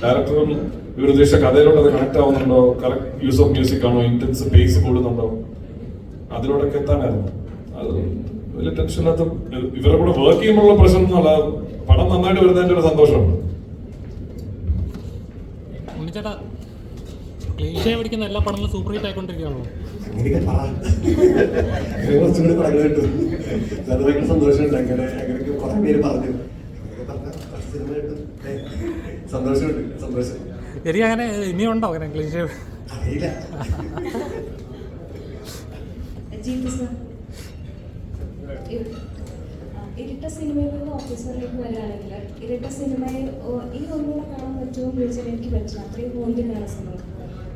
ഡയറക്ടറും ഇവർ ഉദ്ദേശിച്ച കഥയിലോട്ട് അത് കണക്ട് ആവുന്നുണ്ടോ, കറക്റ്റ് യൂസ് ഓഫ് മ്യൂസിക് ആണോ, ഇന്റൻസ് പേസ് കൂടുന്നുണ്ടോ, അതിലോട്ടൊക്കെ എത്താനായിരുന്നു. അത് വലിയ ടെൻഷനകത്ത് ഇവരുടെ കൂടെ വർക്ക് ചെയ്യുമ്പോഴുള്ള പ്രശ്നം എന്നല്ല, പടം നന്നായിട്ട് വരുന്നതിന്റെ ഒരു സന്തോഷമുണ്ട്. ഉണ്ണിച്ചേട്ടാ, ക്ലീഷേ പിടിക്കുന്ന എല്ലാ പടങ്ങളും സൂപ്പർ ഹിറ്റ് ആയിക്കൊണ്ടിരിക്കുകയാണോ? കുറച്ചും കൂടി പടങ്ങൾ കിട്ടും. അത് ഭയങ്കര സന്തോഷമുണ്ട്. അങ്ങനെയൊക്കെ കുറെ പേര് പറഞ്ഞു, സിനിമ കിട്ടും, സന്തോഷം. ശരി, അങ്ങനെ ഇനിയുണ്ടോ അങ്ങനെ ക്ലീഷേ? അറിയില്ല. ഇരട്ട സിനിമയിൽ നിന്ന് ഓഫീസറിലേക്ക് വരികയാണെങ്കിൽ ഇരട്ട സിനിമയെ ഈ ഒന്നുകൂടെ കാണാൻ പറ്റുമോ എന്ന് ചോദിച്ചാൽ എനിക്ക് പറ്റില്ല. അത്രയും ഹോണ്ടിങ്ങാണ് സിനിമ.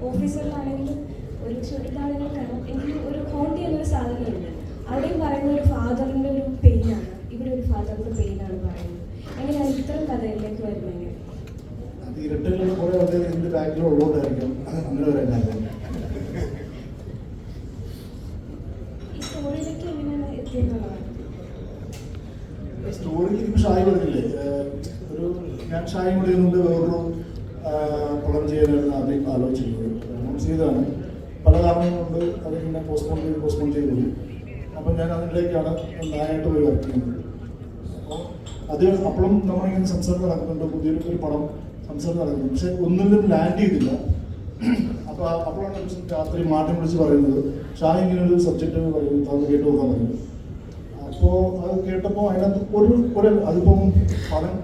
ഓഫീസറിലാണെങ്കിലും ഒരു ചുരുക്കാണെങ്കിൽ കാണാം, എങ്കിലും ഒരു ഹോണ്ട് ചെയ്യുന്നൊരു സാധനമുണ്ട്. അവിടെയും പറയുന്ന ഒരു ഫാദറിൻ്റെ ഒരു പെയിനാണ്, ഇവിടെ ഒരു ഫാദറിൻ്റെ പെയിനാണ് പറയുന്നത്. എങ്ങനെയാണ് ഇത്തരം കഥയിലേക്ക് വരുന്നത്? അത് ഇരട്ടകളിൽ കുറെ ആൾക്കാർ ഇതിന്റെ ബാക്കിലുള്ളതുകൊണ്ടായിരിക്കും അങ്ങനെ പറയാൻ കാരണം. ഈ സ്റ്റോറിയിലേക്ക് എങ്ങനെയാണ് എത്തിയെന്നുള്ളതാണ്. സ്റ്റോറിയിൽ ഇപ്പോൾ ഷായി പറഞ്ഞില്ലേ, ഞാൻ ഷായി കൂടെ ഇരുന്നുകൊണ്ട് വേറൊരു പടം ചെയ്യാനായിരുന്നു ആദ്യം ആലോചിച്ചിരുന്നത്. അനൗൺസ് ചെയ്തതാണ്. പല കാരണങ്ങൾ കൊണ്ട് അത് പിന്നെ പോസ്റ്റ്പോൺ ചെയ്തു പോയി. അപ്പം ഞാൻ അതിലേക്കാണ് നായായിട്ട് പോയി വർക്ക് ചെയ്യുന്നത്. അപ്പോൾ അത് അപ്പോഴും നമ്മളിങ്ങനെ സംസാരം നടക്കുന്നുണ്ട്, പുതിയൊരു പടം സംസാരം നടക്കുന്നുണ്ട്. പക്ഷെ ഒന്നിലും ലാൻഡ് ചെയ്തില്ല. അപ്പോൾ അപ്പോഴാണ് രാത്രി മാറ്റം വിളിച്ച് പറയുന്നത്, ഷായി ഇങ്ങനെ ഒരു സബ്ജക്റ്റ് പറയുന്നത്, അത് കേട്ട് നോക്കാൻ പറയുന്നത്. അപ്പോൾ അത് കേട്ടപ്പോൾ അതിനകത്ത് അതിപ്പം പടം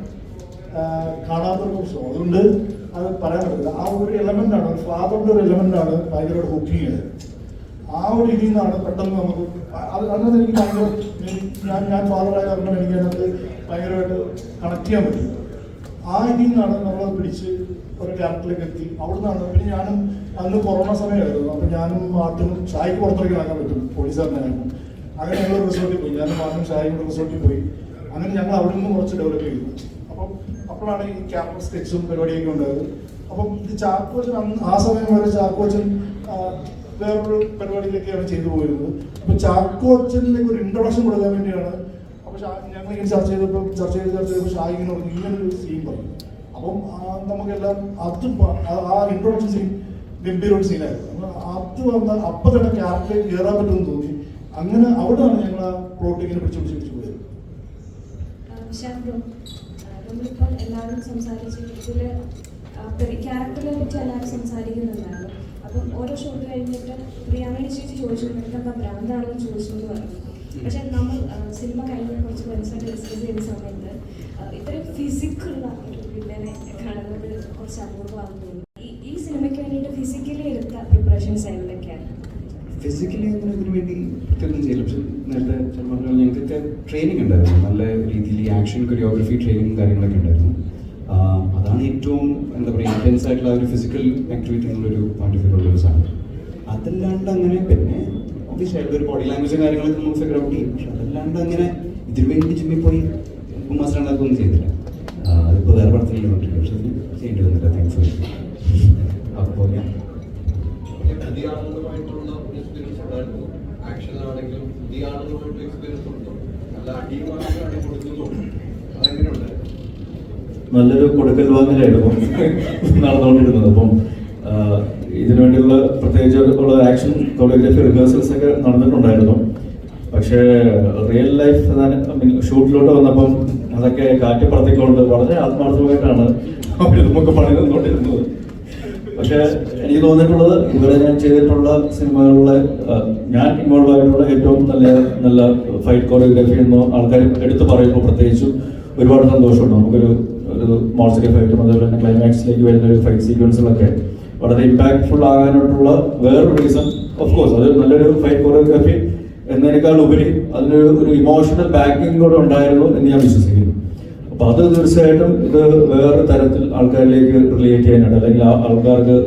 കാണാത്തൊരു പ്രശ്നം, അതുകൊണ്ട് അത് പറയാൻ പറ്റില്ല. ആ ഒരു എലമെൻ്റാണ്, ഒരു ഫാദറിൻ്റെ ഒരു എലമെൻ്റാണ് ഭയങ്കരമായിട്ട് ഹുക്കിങ് ചെയ്തത്. ആ ഒരു ഇതിൽ നിന്നാണ് പെട്ടെന്ന് നമുക്ക് അതിനകത്ത് എനിക്ക് ഭയങ്കര ഞാൻ ഫാദറായ കാരണം എനിക്ക് അതിനകത്ത് ഭയങ്കരമായിട്ട് കണക്ട് ചെയ്യാൻ പറ്റും. ആ ഇതിൽ നിന്നാണ് നമ്മൾ പിടിച്ച് ഒരു ക്യാരക്ടറിലേക്ക് എത്തി. അവിടെ നിന്നാണ് പിന്നെ ഞാനും അന്ന് കൊറോണ സമയമായിരുന്നു. അപ്പം ഞാനും മാർട്ടിനും ഷായ്ക്ക് പുറത്തേക്ക് നടക്കാൻ പറ്റും, പോലീസുകാരനായിരുന്നു. അങ്ങനെ ഞങ്ങൾ റിസോർട്ടിൽ പോയി, ഞാനും മാർട്ടിനും ഷായും കൂടെ റിസോർട്ടിൽ പോയി. അങ്ങനെ ഞങ്ങൾ അവിടെ നിന്ന് കുറച്ച് ഡെവലപ്പ് ചെയ്തു. അപ്പം അപ്പോഴാണ് ഈ ക്യാരക്ടർ സ്കെച്ചും പരിപാടിയൊക്കെ ഉണ്ടായത്. അപ്പം ഇത് ചാക്കോച്ചൻ ആ സമയം വരെ ചാക്കോച്ചൻ വേറൊരു പരിപാടിയിലേക്കാണ് ചെയ്തു പോയിരുന്നത്. അപ്പം ചാക്കോച്ചനിലേക്ക് ഒരു ഇൻട്രൊഡക്ഷൻ കൊടുക്കാൻ വേണ്ടിയാണ്. അപ്പോൾ ഞങ്ങളിങ്ങനെ ചർച്ച ചെയ്തപ്പോൾ ഷായി ഇങ്ങനെ പറഞ്ഞു ഇങ്ങനൊരു സീൻ പറഞ്ഞു. അപ്പം നമുക്കെല്ലാം ആ ഇൻട്രൊഡക്ഷൻ സീൻ ഗംഭീര ഒരു സീനായിരുന്നു. അത് വന്നാൽ അപ്പം തന്നെ ക്യാരക്ടറിൽ കയറാൻ പറ്റുമെന്ന് തോന്നി. അങ്ങനെ അവിടെയാണ് ഞങ്ങൾ ആ പ്ലോട്ട് ഇങ്ങനെ പിടിച്ചു പോയത്. നമ്മളിപ്പോൾ എല്ലാവരും സംസാരിച്ച് ഇതിൽ ക്യാരക്ടറിനെ പറ്റി എല്ലാവരും സംസാരിക്കുന്നുണ്ടായിരുന്നു. അപ്പം ഓരോ ഷോട്ട് കഴിഞ്ഞിട്ട് പ്രിയാമണി ചേച്ചി ചോദിച്ചു എന്താ ഭ്രാന്താണെന്ന് ചോദിച്ചു എന്ന് പറഞ്ഞു. പക്ഷെ നമ്മൾ സിനിമ കഴിഞ്ഞ് കുറച്ച് മനസ്സിലാക്കി ഡിസ്കസ് ചെയ്യുന്ന സമയത്ത് ഇത്രയും ഫിസിക്കുള്ള ഒരു വില്ലനെ കാണുന്നത് കുറച്ച് അപൂർവമാണെന്ന് തോന്നുന്നു. ഈ സിനിമയ്ക്ക് വേണ്ടിയിട്ട് ഫിസിക്കലി എടുത്ത പ്രിപ്പറേഷൻസ് എന്തൊക്കെയാണ്? ഫിസിക്കലി ഇതിനു വേണ്ടി പ്രത്യേകം ചെയ്യില്ല. പക്ഷെ നേരത്തെ പറഞ്ഞാൽ ഞങ്ങൾക്കൊക്കെ ട്രെയിനിങ് ഉണ്ടായിരുന്നു, നല്ല രീതിയിൽ ആക്ഷൻ കൊറിയോഗ്രഫി ട്രെയിനിങ്ങും കാര്യങ്ങളൊക്കെ ഉണ്ടായിരുന്നു. അതാണ് ഏറ്റവും എന്താ പറയുക ഇൻറ്റൻസ് ആയിട്ടുള്ള ഒരു ഫിസിക്കൽ ആക്ടിവിറ്റി എന്നുള്ളൊരു പോയിന്റ് ഓഫ് വ്യൂ ഉള്ളൊരു സാധനം. അതല്ലാണ്ട് അങ്ങനെ പിന്നെ ഒബ്വിയസ്ലി ആയിട്ട് ഒരു ബോഡി ലാംഗ്വേജും കാര്യങ്ങളൊക്കെ നമ്മൾ ഫിഗർ ഔട്ട് ചെയ്യും. പക്ഷെ അതല്ലാണ്ട് അങ്ങനെ ഇതിനു വേണ്ടി ജിമ്മിൽ പോയി മാസ്റ്റർ ഉണ്ടാക്കുകയൊന്നും ചെയ്തില്ല. അതിപ്പോൾ വേറെ പടത്തിലല്ലേ നോക്കില്ല, പക്ഷെ ഇത് ചെയ്യേണ്ടി വന്നില്ല. താങ്ക്സ് ഫോർ അപ്പോൾ ഞാൻ പുതിയ ആളുകളുമായിട്ടുള്ള എക്സ്പീരിയൻസ് ഉണ്ടായിരുന്നു. ആക്ഷൻ ആണെങ്കിലും പുതിയ ആളുകളുമായിട്ട് എക്സ്പീരിയൻസ് ഉണ്ടോ? നല്ല അടിയുമായിട്ട് അടി കൊടുക്കുന്നു, അതെങ്ങനെയുണ്ട്? നല്ലൊരു കൊടുക്കൽ വാങ്ങലായിരുന്നു നടന്നുകൊണ്ടിരുന്നത്. അപ്പം ഇതിനുവേണ്ടിയുള്ള പ്രത്യേകിച്ച് ഉള്ള ആക്ഷൻ കൊറിയോഗ്രാഫി റിഹേഴ്സൽസ് ഒക്കെ നടന്നിട്ടുണ്ടായിരുന്നു. പക്ഷേ റിയൽ ലൈഫ് ഷൂട്ടിലോട്ട് വന്നപ്പം അതൊക്കെ കാറ്റി പറത്തിക്കൊണ്ട് വളരെ ആത്മാർത്ഥമായിട്ടാണ് അവർ നമുക്ക് പണി തന്നുകൊണ്ടിരുന്നത്. പക്ഷേ എനിക്ക് തോന്നിയിട്ടുള്ളത് ഇതുവരെ ഞാൻ ചെയ്തിട്ടുള്ള സിനിമകളിലെ ഞാൻ ഇൻവോൾവ് ആയിട്ടുള്ള ഏറ്റവും നല്ല ഫൈറ്റ് കൊറിയോഗ്രാഫി എന്ന് ആൾക്കാർ എടുത്തു പറയുമ്പോൾ പ്രത്യേകിച്ചും ഒരുപാട് സന്തോഷമുണ്ട്. നമുക്കൊരു മോൺസ്റ്ററി ഫൈറ്റും അതുപോലെ തന്നെ ക്ലൈമാക്സിലേക്ക് വരുന്ന ഒരു ഫൈറ്റ് സീക്വൻസുകളൊക്കെ വളരെ ഇമ്പാക്ട്ഫുൾ ആകാനായിട്ടുള്ള വേറൊരു റീസൺ ഓഫ് കോഴ്സ് അത് നല്ലൊരു ഫൈറ്റ് കൊറിയോഗ്രാഫി എന്നതിനേക്കാൾ ഉപരി അതിനൊരു ഇമോഷണൽ ബാക്കിംഗ് കൂടെ ഉണ്ടായിരുന്നു എന്ന് ഞാൻ വിശ്വസിക്കുന്നു. അപ്പോൾ അത് തീർച്ചയായിട്ടും ഇത് വേറൊരു തരത്തിൽ ആൾക്കാരിലേക്ക് റിലേറ്റ് ചെയ്യാനായിട്ട്, അല്ലെങ്കിൽ ആൾക്കാർക്ക്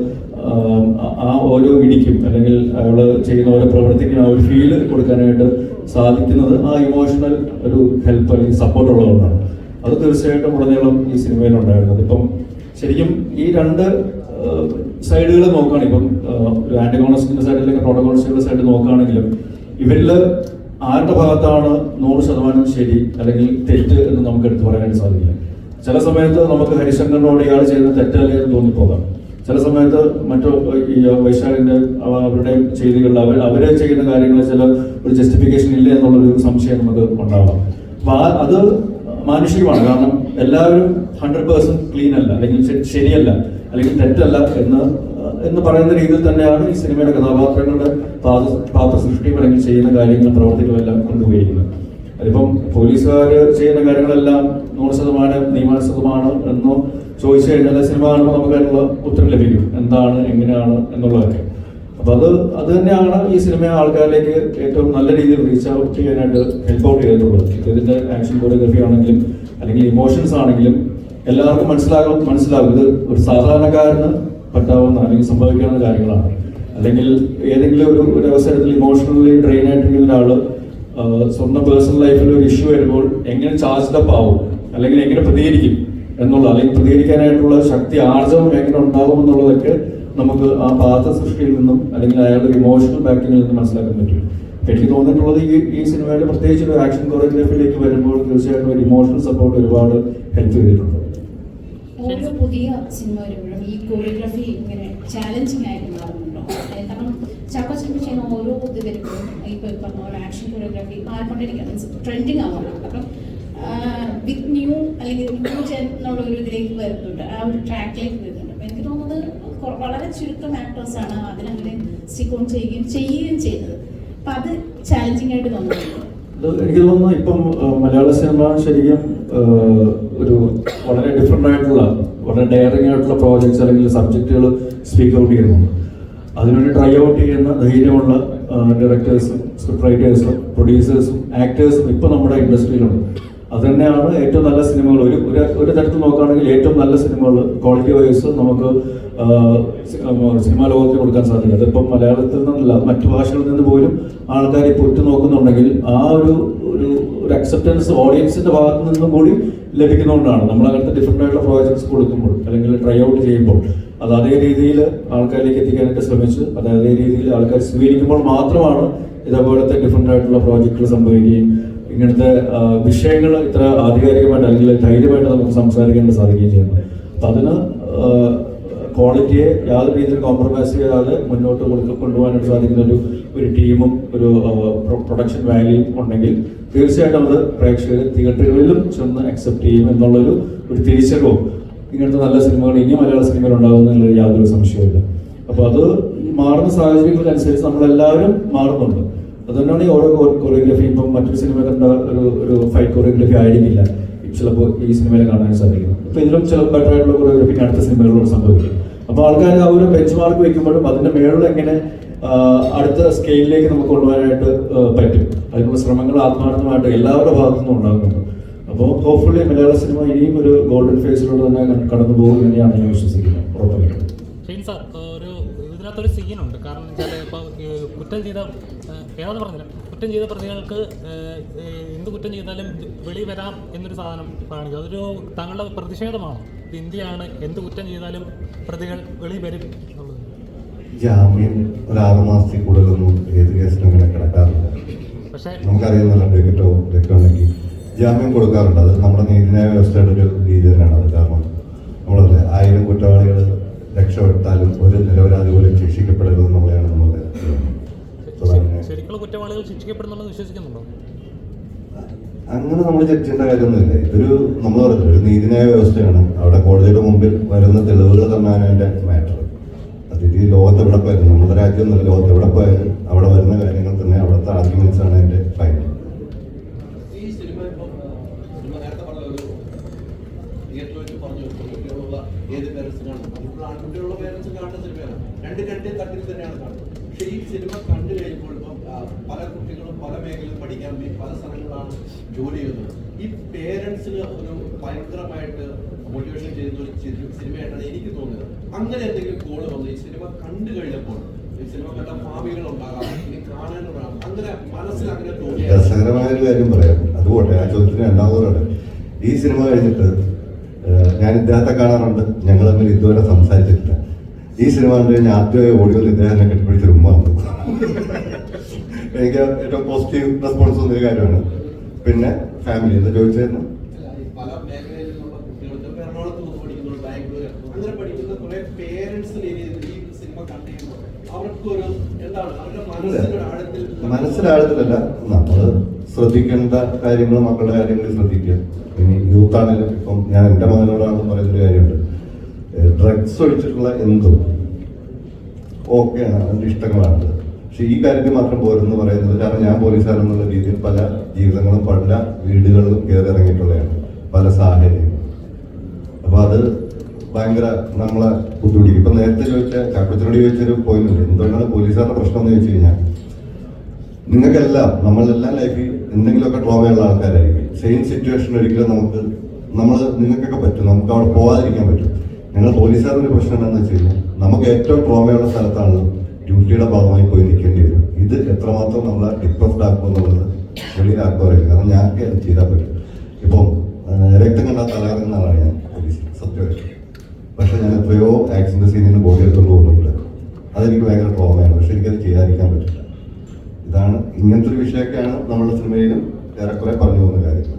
ആ ഓരോ ഇടിക്കും അല്ലെങ്കിൽ അയാൾ ചെയ്യുന്ന ഓരോ പ്രവൃത്തിക്കും ആ ഒരു ഫീല് കൊടുക്കാനായിട്ട് സാധിക്കുന്നത് ആ ഇമോഷണൽ ഒരു ഹെൽപ്പ് അല്ലെങ്കിൽ സപ്പോർട്ട് ഉള്ളതുകൊണ്ടാണ്. അത് തീർച്ചയായിട്ടും ഉടനീളം ഈ സിനിമയിലുണ്ടായിരുന്നത്. ഇപ്പം ശരിക്കും ഈ രണ്ട് സൈഡുകൾ നോക്കുകയാണെങ്കിൽ, ഇപ്പം ഒരു ആന്റിഗോണിസ്റ്റിന്റെ സൈഡ് അല്ലെങ്കിൽ പ്രോട്ടഗോണിസ്റ്റിന്റെ സൈഡ് നോക്കുകയാണെങ്കിലും ഇവരിൽ ആരുടെ ഭാഗത്താണ് 100% ശരി അല്ലെങ്കിൽ തെറ്റ് എന്ന് നമുക്ക് എടുത്തു പറയാനായിട്ട് സാധിക്കില്ല. ചില സമയത്ത് നമുക്ക് ഹരിശങ്കറിനോട് ഇയാൾ ചെയ്യുന്ന തെറ്റല്ലേ എന്ന് തോന്നിപ്പോകാം. ചില സമയത്ത് മറ്റു ഈ വൈശാഖിന്റെ അവരുടെ ചെയ്തികളിൽ അവരെ ചെയ്യുന്ന കാര്യങ്ങൾ ചില ഒരു ജസ്റ്റിഫിക്കേഷൻ ഇല്ല എന്നുള്ളൊരു സംശയം നമുക്ക് ഉണ്ടാവാം. അപ്പൊ അത് മാനുഷികമാണ്. കാരണം എല്ലാവരും 100% ക്ലീൻ അല്ല, അല്ലെങ്കിൽ ശരിയല്ല, അല്ലെങ്കിൽ തെറ്റല്ല എന്ന് പറയുന്ന രീതിയിൽ തന്നെയാണ് ഈ സിനിമയുടെ കഥാപാത്രങ്ങളുടെ പാത്ര സൃഷ്ടിയും അല്ലെങ്കിൽ ചെയ്യുന്ന കാര്യങ്ങളും പ്രവർത്തികളും എല്ലാം കൊണ്ടുപോയിരിക്കുന്നത്. അതിപ്പം പോലീസുകാർ ചെയ്യുന്ന കാര്യങ്ങളെല്ലാം 100% നിയമാനുസൃതമാണ് എന്നോ ചോദിച്ചു കഴിഞ്ഞാൽ സിനിമ കാണുമ്പോൾ നമുക്ക് അതിനുള്ള ഉത്തരം ലഭിക്കും, എന്താണ് എങ്ങനെയാണ് എന്നുള്ളതൊക്കെ. അപ്പൊ അത് തന്നെയാണ് ഈ സിനിമ ആൾക്കാരിലേക്ക് ഏറ്റവും നല്ല രീതിയിൽ റീച്ച് ഔട്ട് ചെയ്യാനായിട്ട് ഹെൽപ്പ് ഔട്ട് ചെയ്തിട്ടുള്ളത്. ഇതിന്റെ ആക്ഷൻ കൊറിയോഗ്രഫി ആണെങ്കിലും അല്ലെങ്കിൽ ഇമോഷൻസ് ആണെങ്കിലും എല്ലാവർക്കും മനസ്സിലാകും ഇത് ഒരു സാധാരണക്കാരന് പറ്റാവുന്ന അല്ലെങ്കിൽ സംഭവിക്കാവുന്ന കാര്യങ്ങളാണ്. അല്ലെങ്കിൽ ഏതെങ്കിലും ഒരു അവസരത്തിൽ ഇമോഷണലി ഡ്രെയിൻ ആയിട്ടിരിക്കുന്ന ഒരാള് സ്വന്തം പേഴ്സണൽ ലൈഫിൽ ഒരു ഇഷ്യൂ വരുമ്പോൾ എങ്ങനെ ചാർജ്ഡ് അപ്പ് ആവും, അല്ലെങ്കിൽ എങ്ങനെ പ്രതികരിക്കും എന്നുള്ള, അല്ലെങ്കിൽ പ്രതികരിക്കാനായിട്ടുള്ള ശക്തി ആർജവം എങ്ങനെ ഉണ്ടാകും എന്നുള്ളതൊക്കെ നമുക്ക് ആ പാത്ര സൃഷ്ടിയിൽ നിന്നും അല്ലെങ്കിൽ അയാളുടെ ഇമോഷണൽ ബാക്കിങ്ങിൽ നിന്നും മനസ്സിലാക്കാൻ പറ്റും. എനിക്ക് തോന്നിയിട്ടുള്ളത് ഈ സിനിമയുടെ പ്രത്യേകിച്ച് ഒരു ആക്ഷൻ കൊറിയോഗ്രാഫിയിലേക്ക് വരുമ്പോൾ തീർച്ചയായിട്ടും ഒരു ഇമോഷണൽ സപ്പോർട്ട് ഒരുപാട് ഹെൽപ്പ് ചെയ്തിട്ടുണ്ട്. ഓരോ പുതിയ സിനിമ വരുമ്പോഴും ഈ കൊറിയോഗ്രാഫി ഇങ്ങനെ ചാലഞ്ചിങ് ആയിട്ട് മാറുന്നുണ്ടോ? കാരണം ചാക്കോച്ചൻ ചെയ്യുന്ന ഓരോ ഇത് വരുമ്പോഴും ഇപ്പോൾ പറഞ്ഞ ഒരു ആക്ഷൻ കൊറിയോഗ്രാഫി ആർക്കൊണ്ടിരിക്കുക ട്രെൻഡിങ് ആവുകയാണ്. അപ്പം വിത്ത് ന്യൂ അല്ലെങ്കിൽ ന്യൂ ജെൻ എന്നുള്ള ഒരു ഇതിലേക്ക് വരുന്നുണ്ട്, ആ ഒരു ട്രാക്കിലേക്ക് വരുന്നുണ്ട്. അപ്പം എനിക്ക് തോന്നുന്നത് വളരെ ചുരുക്കം ആക്ടേഴ്സാണ് അതിനങ്ങനെ സ്റ്റിക്ക് ഓൺ ചെയ്യുകയും ചെയ്യുന്നത്. അപ്പം അത് ചാലഞ്ചിങ് ആയിട്ട് തോന്നുന്നുണ്ട്. എനിക്ക് തോന്നുന്നു ഇപ്പം മലയാള സിനിമ ശരിക്കും ഒരു വളരെ ഡിഫറെൻ്റ് ആയിട്ടുള്ള വളരെ ഡയറിങ് ആയിട്ടുള്ള പ്രോജക്ട്സ് അല്ലെങ്കിൽ സബ്ജക്റ്റുകൾ സ്പീക്ക് ഔട്ട് ചെയ്യുന്നുണ്ട്. അതിനുവേണ്ടി ട്രൈ ഔട്ട് ചെയ്യുന്ന ധൈര്യമുള്ള ഡയറക്ടേഴ്സും സ്ക്രിപ്റ്റ് റൈറ്റേഴ്സും പ്രൊഡ്യൂസേഴ്സും ആക്ടേഴ്സും ഇപ്പം നമ്മുടെ ഇൻഡസ്ട്രിയിലുണ്ട്. അത് തന്നെയാണ് ഏറ്റവും നല്ല സിനിമകൾ. ഒരു തരത്തിൽ നോക്കുകയാണെങ്കിൽ ഏറ്റവും നല്ല സിനിമകൾ ക്വാളിറ്റി വൈസ് നമുക്ക് സിനിമാ ലോകത്തിന് കൊടുക്കാൻ സാധിക്കും. അതിപ്പം മലയാളത്തിൽ നിന്നല്ല മറ്റു ഭാഷകളിൽ നിന്ന് പോലും ആൾക്കാർ ഇപ്പോൾ ഉറ്റുനോക്കുന്നുണ്ടെങ്കിൽ ആ ഒരു അക്സെപ്റ്റൻസ് ഓഡിയൻസിന്റെ ഭാഗത്തു നിന്നും കൂടി ലഭിക്കുന്നതുകൊണ്ടാണ് നമ്മൾ അങ്ങനത്തെ ഡിഫറെൻ്റ് ആയിട്ടുള്ള പ്രോജക്ട്സ് കൊടുക്കുമ്പോൾ അല്ലെങ്കിൽ ട്രൈ ഔട്ട് ചെയ്യുമ്പോൾ അത് അതേ രീതിയിൽ ആൾക്കാരിലേക്ക് എത്തിക്കാനായിട്ട് ശ്രമിച്ച് അത് അതേ രീതിയിൽ ആൾക്കാർ സ്വീകരിക്കുമ്പോൾ മാത്രമാണ് ഇതേപോലത്തെ ഡിഫറെൻ്റ് ആയിട്ടുള്ള പ്രോജക്റ്റുകൾ സംഭവിക്കുകയും ഇങ്ങനത്തെ വിഷയങ്ങൾ ഇത്ര ആധികാരികമായിട്ട് അല്ലെങ്കിൽ ധൈര്യമായിട്ട് നമുക്ക് സംസാരിക്കാൻ സാധിക്കുകയും ചെയ്യുന്നത്. അപ്പം അതിന് ക്വാളിറ്റിയെ യാതൊരു രീതിയിൽ കോംപ്രമൈസ് ചെയ്യാതെ മുന്നോട്ട് കൊണ്ടുപോകാനായിട്ട് സാധിക്കുന്ന ഒരു ടീമും ഒരു പ്രൊഡക്ഷൻ വാല്യൂയും ഉണ്ടെങ്കിൽ തീർച്ചയായിട്ടും അത് പ്രേക്ഷകർ തിയേറ്ററുകളിലും ചെന്ന് അക്സെപ്റ്റ് ചെയ്യും എന്നുള്ളൊരു തിരിച്ചറിവും ഇങ്ങനത്തെ നല്ല സിനിമകൾ ഇനി മലയാള സിനിമയിൽ ഉണ്ടാകുന്നതിൽ യാതൊരു സംശയമില്ല. അപ്പോൾ അത് മാറുന്ന സാഹചര്യങ്ങൾക്കനുസരിച്ച് നമ്മളെല്ലാവരും മാറുന്നുണ്ട്. അതുതന്നെയാണ് ഈ ഓരോ കൊറിയോഗ്രഫി ഇപ്പം മറ്റൊരു സിനിമ കണ്ട ഒരു ഫൈറ്റ് കൊറിയോഗ്രഫി ആയിരിക്കില്ല ചിലപ്പോൾ ഈ സിനിമയിൽ കാണാൻ സാധിക്കുന്നത്. അപ്പോൾ ഇതിലും ചില ബെറ്റർ ആയിട്ടുള്ള കൊറിയോഗ്രഫി അടുത്ത സിനിമകളിലൂടെ സംഭവിക്കും. അപ്പോൾ ആൾക്കാർ ആ ഒരു ബെഞ്ച് മാർക്ക് വയ്ക്കുമ്പോഴും അതിന്റെ മേളിൽ എങ്ങനെ അടുത്ത സ്കെയിലിലേക്ക് നമുക്ക് കൊണ്ടുപോകാനായിട്ട് പറ്റും, അതിനുള്ള ശ്രമങ്ങൾ ആത്മാർത്ഥമായിട്ട് എല്ലാവരുടെ ഭാഗത്തുനിന്നും ഉണ്ടാകുന്നുണ്ട്. അപ്പോൾ ഹോപ്പ്ഫുള്ളി മലയാള സിനിമ ഇനിയും ഒരു ഗോൾഡൻ ഫേസിലൂടെ തന്നെ കടന്നു പോകും തന്നെയാണ് ഞാൻ വിശ്വസിക്കുന്നത്. ഉറപ്പായിട്ടും ഇതിനകത്തൊരു സീനുണ്ട്. കാരണം വെച്ചാൽ ഇപ്പോൾ കുറ്റം ചെയ്ത പ്രതികൾക്ക് എന്ത് കുറ്റം ചെയ്താലും വെളി വരാം എന്നൊരു സാധനം കാണിക്കുക. അതൊരു താങ്കളുടെ പ്രതിഷേധമാണ്. ഇന്ത്യയാണ് എന്ത് കുറ്റം ചെയ്താലും പ്രതികൾ വെളി വരും എന്നുള്ളത്. ജാമ്യം ഒരു 6 മാസത്തിൽ കൂടുതലൊന്നും ഏത് കേസിലും അങ്ങനെ കിടക്കാറില്ല. പക്ഷേ നമുക്കറിയുന്ന ഡെക്കറ്റോ ഉണ്ടെങ്കിൽ ജാമ്യം കൊടുക്കാറുണ്ട്. അത് നമ്മുടെ നീതിന്യായ വ്യവസ്ഥയുടെ ഒരു രീതി തന്നെയാണ് അത്. കാരണം നമ്മളത് 1000 കുറ്റവാളികൾ രക്ഷപ്പെട്ടാലും ഒരു നിരപരാധി പോലും ശിക്ഷിക്കപ്പെടരുതെന്നുള്ളതാണ് നമ്മുടെ ശരിക്കുള്ള കുറ്റവാളികൾ ശിക്ഷിക്കപ്പെടുന്നുണ്ടെന്ന് വിശ്വസിക്കുന്നുണ്ടോ? അങ്ങനെ നമ്മൾ ചെയ്യേണ്ട കാര്യമൊന്നുമില്ല. ഇതൊരു നമ്മൾ പറഞ്ഞത് ഒരു നീതിന്യായ വ്യവസ്ഥയാണ്. അവിടെ കോടതിയുടെ മുമ്പിൽ വരുന്ന തെളിവുകൾ തന്നെയാണ് അതിന്റെ മാറ്റർ. അത് ഈ ലോകത്ത് എവിടെ പോയാലും നമ്മുടെ രാജ്യം നല്ല ലോകത്ത് എവിടെ പോയാലും അവിടെ വരുന്ന കാര്യങ്ങൾ തന്നെ അവിടുത്തെ ആർഗ്യുമെന്റ്സ് ആണ് അതിന്റെ ഫൈനൽ. ഈ സിനിമ നേരത്തെ പറഞ്ഞ തിയേറ്ററിൽ വെച്ച് പറഞ്ഞു കുട്ടികളുള്ള ഏത് പേരൻസിനാണ് ഇപ്പോൾ ആൺകുട്ടികളുള്ള പേരൻസ് കാണുന്ന സിനിമയാണ്. രണ്ട് തട്ടിൽ തന്നെയാണ് കാണുന്നത്. പക്ഷേ ഈ സിനിമ കണ്ടു കഴിയുമ്പോൾ ഇപ്പം പല കുട്ടികളും പല മേഖലയിൽ പഠിക്കാൻ വേണ്ടി പല സ്ഥലങ്ങളിലാണ് ജോലി ചെയ്യുന്നത്. ഈ പേരൻസിന് ഒരു ഭയങ്കരമായിട്ട് മോട്ടിവേഷൻ ചെയ്യുന്ന ഒരു സിനിമയായിട്ടാണ് എനിക്ക് തോന്നുന്നത്. അങ്ങനെ എന്തെങ്കിലും കോള് വന്ന് ഈ സിനിമ കണ്ടു കഴിഞ്ഞപ്പോൾ ഈ സിനിമ കണ്ട ഭാവികൾ ഉണ്ടാകാം, ഇനി കാണാനുണ്ടാകാം, അങ്ങനെ മനസ്സിൽ അങ്ങനെ തോന്നിയ രസകരമായ ഒരു കാര്യം പറയാം. അതുപോലെ ആ ചോദ്യത്തിന് രണ്ടാമതോടെ ഈ സിനിമ കഴിഞ്ഞിട്ട് ഞാൻ ഇദ്ദേഹത്തെ കാണാറുണ്ട്, ഞങ്ങൾ തമ്മിൽ ഇതുവരെ സംസാരിച്ചിട്ടില്ല. ഈ സിനിമ കണ്ടു കഴിഞ്ഞാൽ ആദ്യമായി ഓടിയൊന്ന് ഇദ്ദേഹം കെട്ടിപ്പിടിച്ചൊരു ഉമ്മ വന്നു. എനിക്ക് ഏറ്റവും പോസിറ്റീവ് റെസ്പോൺസ് വന്നൊരു കാര്യമാണ്. പിന്നെ ഫാമിലി എന്ന് ചോദിച്ചായിരുന്നു, പല മേഖലയിലുള്ള കുട്ടികൾക്ക് എറണാകുളത്ത് നിന്ന് പഠിക്കുന്നു, ബാംഗ്ലൂർ അങ്ങനെ പഠിക്കുന്ന കുറെ പേരൻസിന് ഈ സിനിമ കണ്ടിരുന്നു അവർക്കൊരു എന്താണ് അവരുടെ മനസ്സിലാഴത്തിലല്ല, നമ്മൾ ശ്രദ്ധിക്കേണ്ട കാര്യങ്ങൾ മക്കളുടെ കാര്യങ്ങളിൽ ശ്രദ്ധിക്കുക. ഇനി യൂത്ത് ആണെങ്കിലും ഇപ്പം ഞാൻ എൻ്റെ മകനോടാണെന്ന് പറയുന്നൊരു കാര്യമുണ്ട്, ഡ്രഗ്സ് ഒഴിച്ചിട്ടുള്ള എന്തും ഓക്കെയാണ്, അതിൻ്റെ ഇഷ്ടങ്ങളാണ്. പക്ഷെ ഈ കാര്യത്തിൽ മാത്രം പോരെന്ന് പറയുന്നത്, കാരണം ഞാൻ പോലീസുകാരെന്നുള്ള രീതിയിൽ പല ജീവിതങ്ങളും പല വീടുകളിലും കയറി ഇറങ്ങിയിട്ടുള്ളതാണ്, പല സാഹചര്യം. അപ്പൊ അത് ഭയങ്കര നമ്മളെ ബുദ്ധിമുട്ടിക്കും. ഇപ്പൊ നേരത്തെ ചാക്കോച്ചനോട് ചോദിച്ചൊരു പോയിന്റ് ഉണ്ട്, എന്തുകൊണ്ടാണ് പോലീസുകാരുടെ പ്രശ്നം എന്ന് ചോദിച്ചു കഴിഞ്ഞാൽ, നിങ്ങൾക്കെല്ലാം നമ്മളെല്ലാം ലൈഫിൽ എന്തെങ്കിലുമൊക്കെ ട്രോമയുള്ള ആൾക്കാരായിരിക്കും. സെയിം സിറ്റുവേഷൻ ഒരിക്കലും നിങ്ങൾക്കൊക്കെ പറ്റും, നമുക്ക് അവിടെ പോകാതിരിക്കാൻ പറ്റും. ഞങ്ങൾ പോലീസുകാരുടെ പ്രശ്നം എന്താണെന്ന് വെച്ച് കഴിഞ്ഞാൽ, നമുക്ക് ഏറ്റവും ട്രോമയുള്ള സ്ഥലത്താണ് ഡ്യൂട്ടിയുടെ ഭാഗമായി പോയി നിൽക്കേണ്ടി വരും. ഇത് എത്രമാത്രം നമ്മളെ ഡിപ്രസ്ഡ് ആക്കും എന്നുള്ളത് വെളിയിലാക്കുമറിയില്ല. കാരണം ഞങ്ങൾക്ക് അത് ചെയ്താൽ പറ്റും. ഇപ്പം രക്തം കണ്ടാൽ തലകറങ്ങുന്ന ആളാണ് ഞാൻ പോലീസ്, സത്യമായിട്ട്. പക്ഷെ ഞാൻ എത്രയോ ആക്സിഡന്റ് സീനിൽ നിന്ന് ബോഡി എടുത്തുകൊണ്ട് പോകുന്നുണ്ട്. അതെനിക്ക് ഭയങ്കര ട്രോമയാണ്, പക്ഷെ എനിക്കത് ചെയ്യാതിരിക്കാൻ പറ്റില്ല. ഇതാണ് ഇങ്ങനത്തെ ഒരു വിഷയമൊക്കെയാണ് നമ്മുടെ സിനിമയിലും ഏറെക്കുറെ പറഞ്ഞു പോകുന്ന കാര്യം.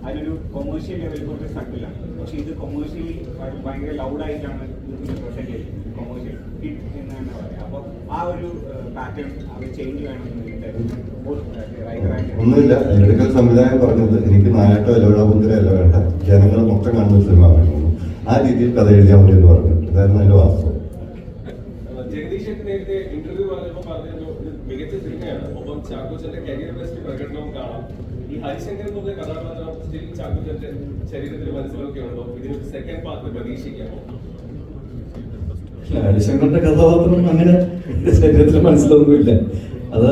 അതിനൊരു കൊമേഴ്ഷ്യൽ ലെവൽ കുറച്ച് സട്ടിലാണ്, പക്ഷെ ഇത് കൊമേഴ്ഷ്യലി ഭയങ്കര ലൗഡായിട്ടാണ് പ്രസന്റ് ചെയ്യുന്നത്. കൊമേഴ്ഷ്യൽ ഹിറ്റ് എന്ന് തന്നെ പറയാം. അപ്പോൾ ആ ഒരു പാറ്റേൺ അത് ചേഞ്ച് വേണമെന്ന് ഒന്നുമില്ല. എഴുതുക്കൽ സംവിധാനം പറഞ്ഞത് എനിക്ക് നായാട്ടോ ഇലവിടാപുന്തിരല്ല വേണ്ട, ജനങ്ങൾ മൊത്തം കാണുന്ന സിനിമ വേണമെന്നു. ആ രീതിയിൽ കഥ എഴുതിയാൽ മതി എന്ന് പറഞ്ഞു. ഇതായിരുന്നു അതിന്റെ വാസ്തവം. ജഗദീഷ് നേരത്തെ ഇന്റർവ്യൂ പറഞ്ഞപ്പോൾ പറഞ്ഞു മികച്ച സിനിമയാണ്, ഒപ്പം ചാക്കോച്ചന്റെ കരിയർ ബെസ്റ്റ് പ്രകടനവും കാണാം. ഈ ഹരിശങ്കർ എന്ന് പറഞ്ഞ കഥാപാത്രം സ്റ്റിൽ ചാക്കോച്ചന്റെ ശരീരത്തിൽ മനസ്സിലൊക്കെ ഉണ്ടോ? ഇതിന് സെക്കൻഡ് പാർട്ട് പ്രതീക്ഷിക്കാമോ? ഹരിശങ്കറിന്റെ കഥാപാത്രം അങ്ങനെ ശരീരത്തിൽ മനസ്സിലൊന്നുമില്ല. അത്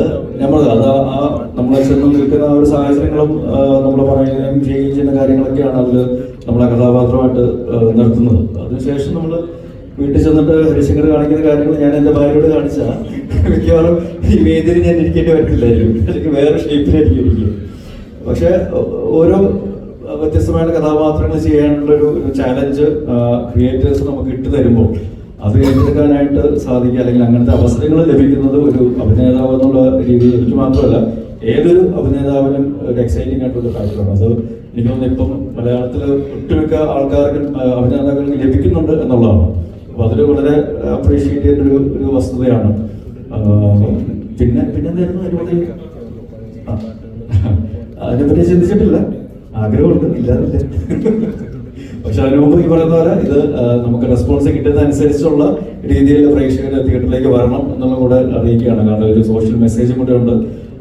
നമ്മളെ ചെന്ന് നിൽക്കുന്ന ഒരു സാഹചര്യങ്ങളും നമ്മൾ പറയുകയും ചെയ്യുകയും ചെയ്യുന്ന കാര്യങ്ങളൊക്കെയാണ് അതിൽ നമ്മളെ കഥാപാത്രമായിട്ട് നിർത്തുന്നത്. അതിനുശേഷം നമ്മൾ വീട്ടിൽ ചെന്നിട്ട് ഹരിശങ്കർ കാണിക്കുന്ന കാര്യങ്ങൾ ഞാൻ എൻ്റെ ഭാര്യയോട് കാണിച്ചാൽ മിക്കവാറും ഈ വേദിയിൽ ഞാൻ ഇരിക്കേണ്ടി വരത്തില്ലായിരിക്കും, അല്ലെങ്കിൽ വേറെ ഷേപ്പിലായിരിക്കും ഇരിക്കും. പക്ഷെ ഓരോ വ്യത്യസ്തമായ കഥാപാത്രങ്ങൾ ചെയ്യാനുള്ളൊരു ചാലഞ്ച് ക്രിയേറ്റേഴ്സ് നമുക്ക് ഇട്ട് തരുമ്പോൾ അത് ഏറ്റെടുക്കാനായിട്ട് സാധിക്കുക, അല്ലെങ്കിൽ അങ്ങനത്തെ അവസരങ്ങൾ ലഭിക്കുന്നത് ഒരു അഭിനേതാവ് എന്നുള്ള രീതിയിൽ എനിക്ക് മാത്രമല്ല ഏതൊരു അഭിനേതാവിനും ഒരു എക്സൈറ്റിംഗ് ആയിട്ടുള്ള കാര്യമാണ്. അത് എനിക്ക് തോന്നുന്നു ഇപ്പം മലയാളത്തിൽ ഒട്ടുമിക്ക ആൾക്കാർക്കും അഭിനേതാക്കൾക്ക് ലഭിക്കുന്നുണ്ട് എന്നുള്ളതാണ്. അപ്പൊ അതൊരു വളരെ അപ്രീഷിയേറ്റ് ചെയ്യേണ്ട ഒരു വസ്തുതയാണ്. പിന്നെന്തായിരുന്നു അതിനെപ്പറ്റി ചിന്തിച്ചിട്ടില്ല, ആഗ്രഹമുണ്ട്, ഇല്ലാതില്ല. പക്ഷെ അതിനു മുമ്പ് ഈ പറയുന്ന പോലെ ഇത് നമുക്ക് റെസ്പോൺസ് കിട്ടുന്നതനുസരിച്ചുള്ള രീതിയിൽ പ്രേക്ഷകർ തിയേറ്ററിലേക്ക് വരണം എന്നുള്ള കൂടെ അറിയിക്കുകയാണ്. കാരണം ഒരു സോഷ്യൽ മെസ്സേജും കൂടെ ഉണ്ട്.